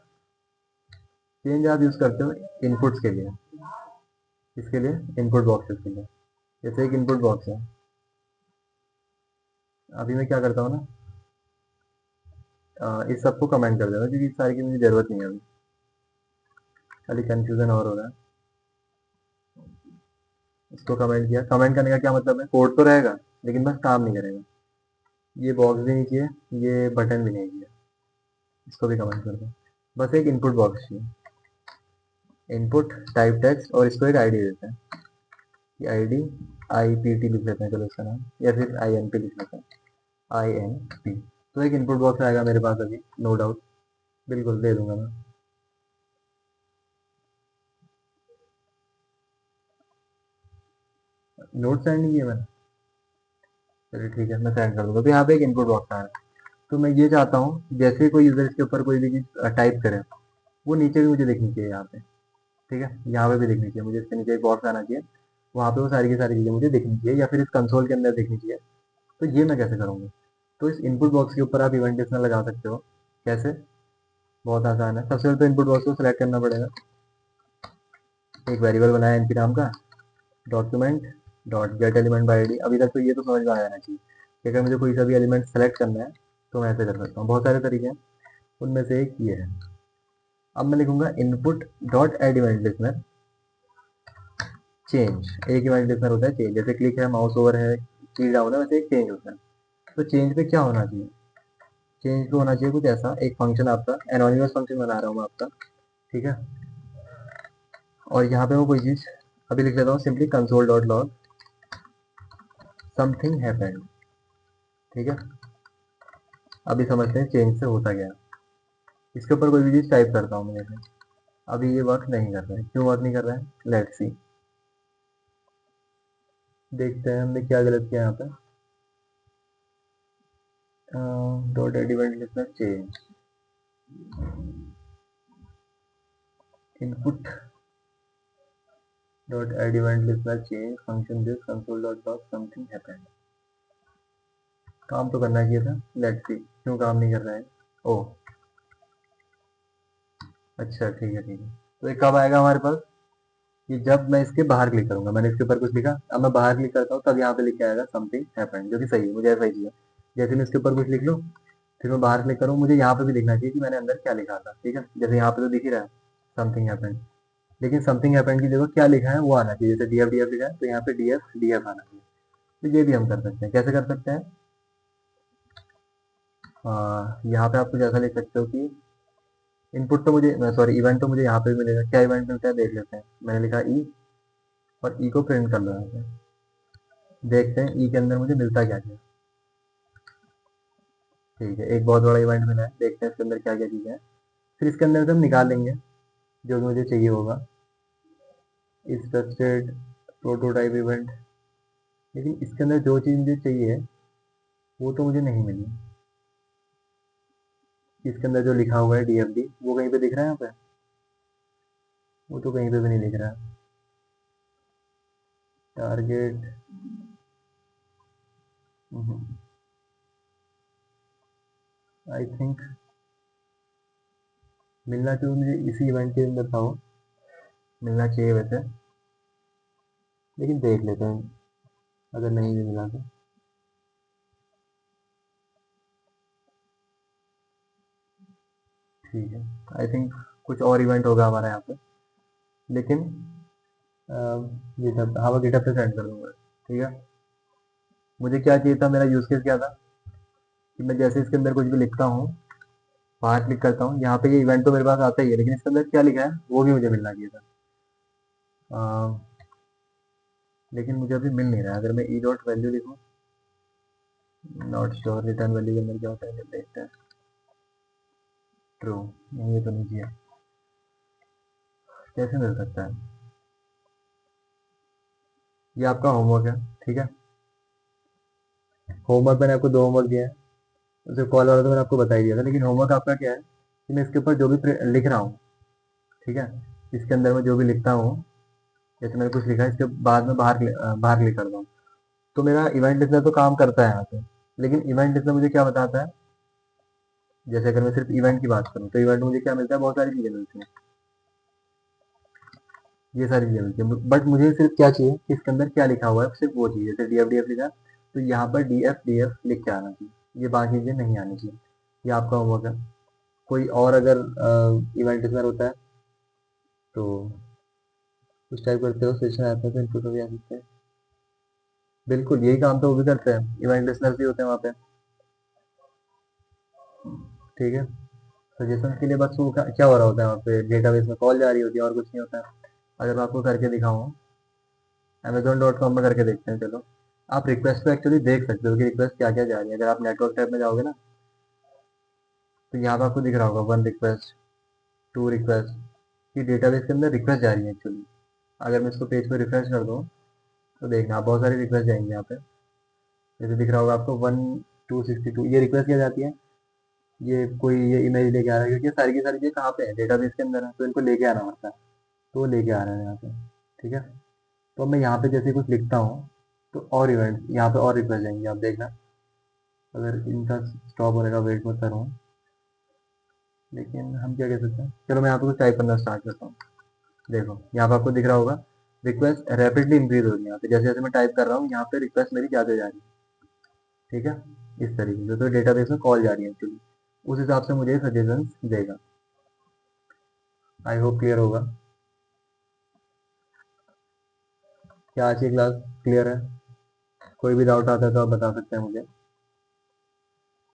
चेंज आप यूज करते हो इनपुट्स के लिए, इसके लिए इनपुट बॉक्सेस के लिए। जैसे एक इनपुट बॉक्स है, अभी मैं क्या करता हूँ ना, इस सबको कमेंट कर देता हूँ क्योंकि इस सारी की मुझे जरूरत नहीं है अभी, खाली कंफ्यूजन और हो रहा है। इसको कमेंट किया, कमेंट करने का क्या मतलब है, कोड तो रहेगा लेकिन बस काम नहीं करेगा। ये बॉक्स भी नहीं किया, ये बटन भी नहीं किया, इसको भी कमेंट कर दो। बस एक इनपुट बॉक्स चाहिए, इनपुट टाइप टेक्स्ट और इसको एक आईडी देते हैं, ये आईडी IPT लिख लेते हैं, चलो इसका नाम, या फिर INP लिख लेते हैं, INP। तो एक इनपुट बॉक्स आएगा मेरे पास अभी, नो डाउट, बिल्कुल दे दूंगा मैं। नोट सेंड नहीं किया मैंने, चलिए ठीक है, मैं सेंड कर दूंगा। तो यहाँ पे एक इनपुट बॉक्स आ रहा है, तो मैं ये चाहता हूँ कि जैसे कोई यूजर इसके ऊपर कोई भी चीज टाइप करे, वो नीचे भी मुझे दिखनी चाहिए यहाँ पे, ठीक है, यहाँ पे भी दिखनी चाहिए मुझे, इसके नीचे एक बॉक्स आना चाहिए, वहाँ पे वो सारी की सारी चीजें मुझे दिखनी चाहिए, या फिर इस कंसोल के अंदर दिखनी चाहिए। तो ये मैं कैसे करूँगा? तो इस इनपुट बॉक्स के ऊपर आप इवेंट लिस्टनर लगा सकते हो। कैसे? बहुत आसान है। सबसे पहले तो इनपुट बॉक्स को सिलेक्ट करना पड़ेगा, एक वेरिएबल बनाया np नाम का, document dot get element by ID. अभी तक तो ये तो समझ में आ जाना चाहिए कि अगर मुझे कोई सा भी एलिमेंट सेलेक्ट करना है तो मैं ऐसे कर सकता हूँ। बहुत सारे तरीके हैं, उनमें से एक ये है। अब मैं लिखूंगा input dot add event listener change. एक इवेंट लिस्टनर होता है चेंज, जैसे क्लिक है, माउस ओवर है, की डाउन है, वैसे एक चेंज होता है। तो चेंज पे क्या होना चाहिए? चेंज पे होना चाहिए कुछ ऐसा, एक फंक्शन आपका एनोनिमस फंक्शन बना रहा हूँ मैं आपका, ठीक है। और यहाँ पे मैं कोई चीज अभी लिख लेता हूँ, simply console dot log something happened, ठीक है। अभी समझते हैं चेंज से होता क्या है। इसके ऊपर कोई भी चीज टाइप करता हूँ मैं, जैसे अभी ये वर्क नहीं कर रहा है, क्यों वर्क नहीं कर रहा है? लेट्स सी, देखते हैं हमने क्या गलत किया यहाँ पे। Dot add event listener change input dot add event listener change function this console dot log something happened. काम तो करना चाहिए था, लेट्स सी क्यों काम नहीं कर रहा है। ओ अच्छा, ठीक है ठीक है। तो ये कब आएगा हमारे पास? कि जब मैं इसके बाहर क्लिक करूंगा, मैंने इसके ऊपर कुछ लिखा, अब मैं बाहर क्लिक करता हूँ तब यहाँ पे लिख के आएगा समथिंग हैपेंड, जो कि सही है, मुझे ऐसा ही चाहिए। जैसे मैं इसके ऊपर कुछ लिख लूँ, फिर मैं बाहर क्लिक करूँ, मुझे यहाँ पे भी दिखना चाहिए कि मैंने अंदर क्या लिखा था, ठीक है। जैसे यहाँ पे तो दिख ही रहा है समथिंग हैपेंड, लेकिन समथिंग हैपेंड की जगह क्या लिखा है वो आना चाहिए। जैसे डीएफ डीएफ लिखा है तो यहाँ पे डीएफ डीएफ आना चाहिए। तो ये भी हम कर सकते हैं। कैसे कर सकते हैं? यहाँ पे आप कुछ ऐसा लिख सकते हो कि इनपुट तो मुझे, सॉरी, इवेंट तो मुझे यहाँ पे भी मिलेगा। क्या इवेंट मिलता है देख लेते हैं। मैंने लिखा ई, और ई को प्रिंट कर लो यहाँ पे, देखते हैं ई के अंदर मुझे मिलता क्या क्या। ठीक है, एक बहुत बड़ा इवेंट मिला है, देखते हैं इसके अंदर क्या क्या चीज़ें हैं। फिर इसके अंदर से हम निकाल लेंगे जो भी मुझे चाहिए होगा। स्ट्रक्चर्ड प्रोटोटाइप इवेंट, लेकिन इसके अंदर जो चीज़ मुझे चाहिए वो तो मुझे नहीं मिली। इसके अंदर जो लिखा हुआ है DFD, वो कहीं पे दिख रहा है यहाँ पे? वो तो कहीं पे भी नहीं दिख रहा है। टारगेट, आई थिंक मिलना चाहिए मुझे, इसी इवेंट के अंदर था वो, मिलना चाहिए वैसे, लेकिन देख लेते हैं अगर नहीं भी मिला तो। ठीक है, आई थिंक कुछ और इवेंट होगा हमारा यहाँ पे, लेकिन गिटहब, हाँ मैं गिटहब पे सेंड कर दूंगा, ठीक है। मुझे क्या चाहिए था, मेरा यूज केस क्या था कि मैं जैसे इसके अंदर कुछ भी लिखता हूँ, बाहर क्लिक करता हूँ, यहाँ पे ये इवेंट तो मेरे पास आता ही है, लेकिन इसके अंदर क्या लिखा है वो भी मुझे मिलना चाहिए था। लेकिन मुझे अभी मिल नहीं रहा है। अगर मैं ई डॉट वैल्यू लिखूँ, नॉट श्योर रिटर्न वैल्यू के अंदर क्या होता है, देखते हैं। ट्रू, नहीं ये तो नहीं चाहिए, कैसे मिल सकता है? ये आपका होमवर्क है, ठीक है। होमवर्क मैंने आपको 2 होमवर्क दिया है, उसे कॉल वाला तो मैंने आपको बता ही दिया था, लेकिन होमवर्क आपका क्या है कि मैं इसके ऊपर जो भी लिख रहा हूँ, ठीक है, इसके अंदर मैं जो भी लिखता हूँ, जैसे मैंने कुछ लिखा है, इसके बाद में बाहर क्लिक करता हूँ, तो मेरा इवेंट लिस्टनर तो काम करता है यहाँ पे। लेकिन इवेंट लिस्टनर मुझे क्या बताता है, जैसे अगर मैं सिर्फ इवेंट की बात करूँ तो इवेंट मुझे क्या मिलता है, बहुत सारी चीज़ें मिलती हैं, ये सारी चीज़ें मिलती हैं, बट मुझे सिर्फ क्या चाहिए कि इसके अंदर क्या लिखा हुआ है, सिर्फ वो चीज़। जैसे DF लिखा है तो यहाँ पर DF लिख के आना चाहिए, ये बाकी चीज़ें नहीं आनी चाहिए। ये आपका होमवर्क है। कोई और अगर इवेंट लिस्टनर होता है तो कुछ टाइप करते हो, सेशन आता है तो इनपुट भी आ सकते हैं। बिल्कुल यही काम तो वो भी करते हैं, इवेंट लिस्टनर भी होते हैं वहाँ पे, ठीक है। सजेशन के लिए बस वो क्या हो रहा होता है वहाँ पे, डेटाबेस में कॉल जा रही होती है और कुछ नहीं होता है। अगर मैं आपको करके दिखाऊँ, Amazon.com में करके देखते हैं चलो। आप रिक्वेस्ट पे एक्चुअली देख सकते हो कि रिक्वेस्ट क्या क्या जा रही है। अगर आप नेटवर्क टैब में जाओगे ना, तो यहाँ पे आपको दिख रहा होगा 1 रिक्वेस्ट, 2 रिक्वेस्ट, ये डेटाबेस के अंदर रिक्वेस्ट जा रही है एक्चुअली। अगर मैं इसको पेज पे रिफ्रेश कर दूँ, तो देखना आप बहुत सारी रिक्वेस्ट जाएंगे यहाँ पे। जैसे दिख रहा होगा आपको 1262, ये रिक्वेस्ट क्या जाती है, ये कोई ये इमेज लेके आ रहा है, क्योंकि ये सारी की सारी चीज़ें कहाँ पे है, डेटाबेस के अंदर है, तो इनको लेके आना पड़ता है। तो वो लेके आ रहे हैं यहाँ पे। ठीक है, तो अब मैं यहाँ पे जैसे कुछ लिखता हूँ, तो और इवेंट यहाँ पे और रिक्वेस्ट जाएंगे, आप देखना। अगर इनका स्टॉप होने का वेट मत करूँ, लेकिन हम क्या कह सकते हैं, चलो मैं यहाँ पे कुछ टाइप करना स्टार्ट करता हूँ। देखो यहाँ पे आपको दिख रहा होगा रिक्वेस्ट रैपिडली इंक्रीज हो रही है यहाँ पे, जैसे जैसे मैं टाइप कर रहा हूँ यहाँ पे रिक्वेस्ट मेरी ज़्यादा जा रही है। ठीक है, इस तरीके से तो डेटाबेस में कॉल जा रही है एक्चुअली, उस हिसाब से मुझे सजेशन देगा। आई होप क्लियर होगा। क्या आज की क्लास क्लियर है? कोई भी डाउट आता है तो आप बता सकते हैं मुझे।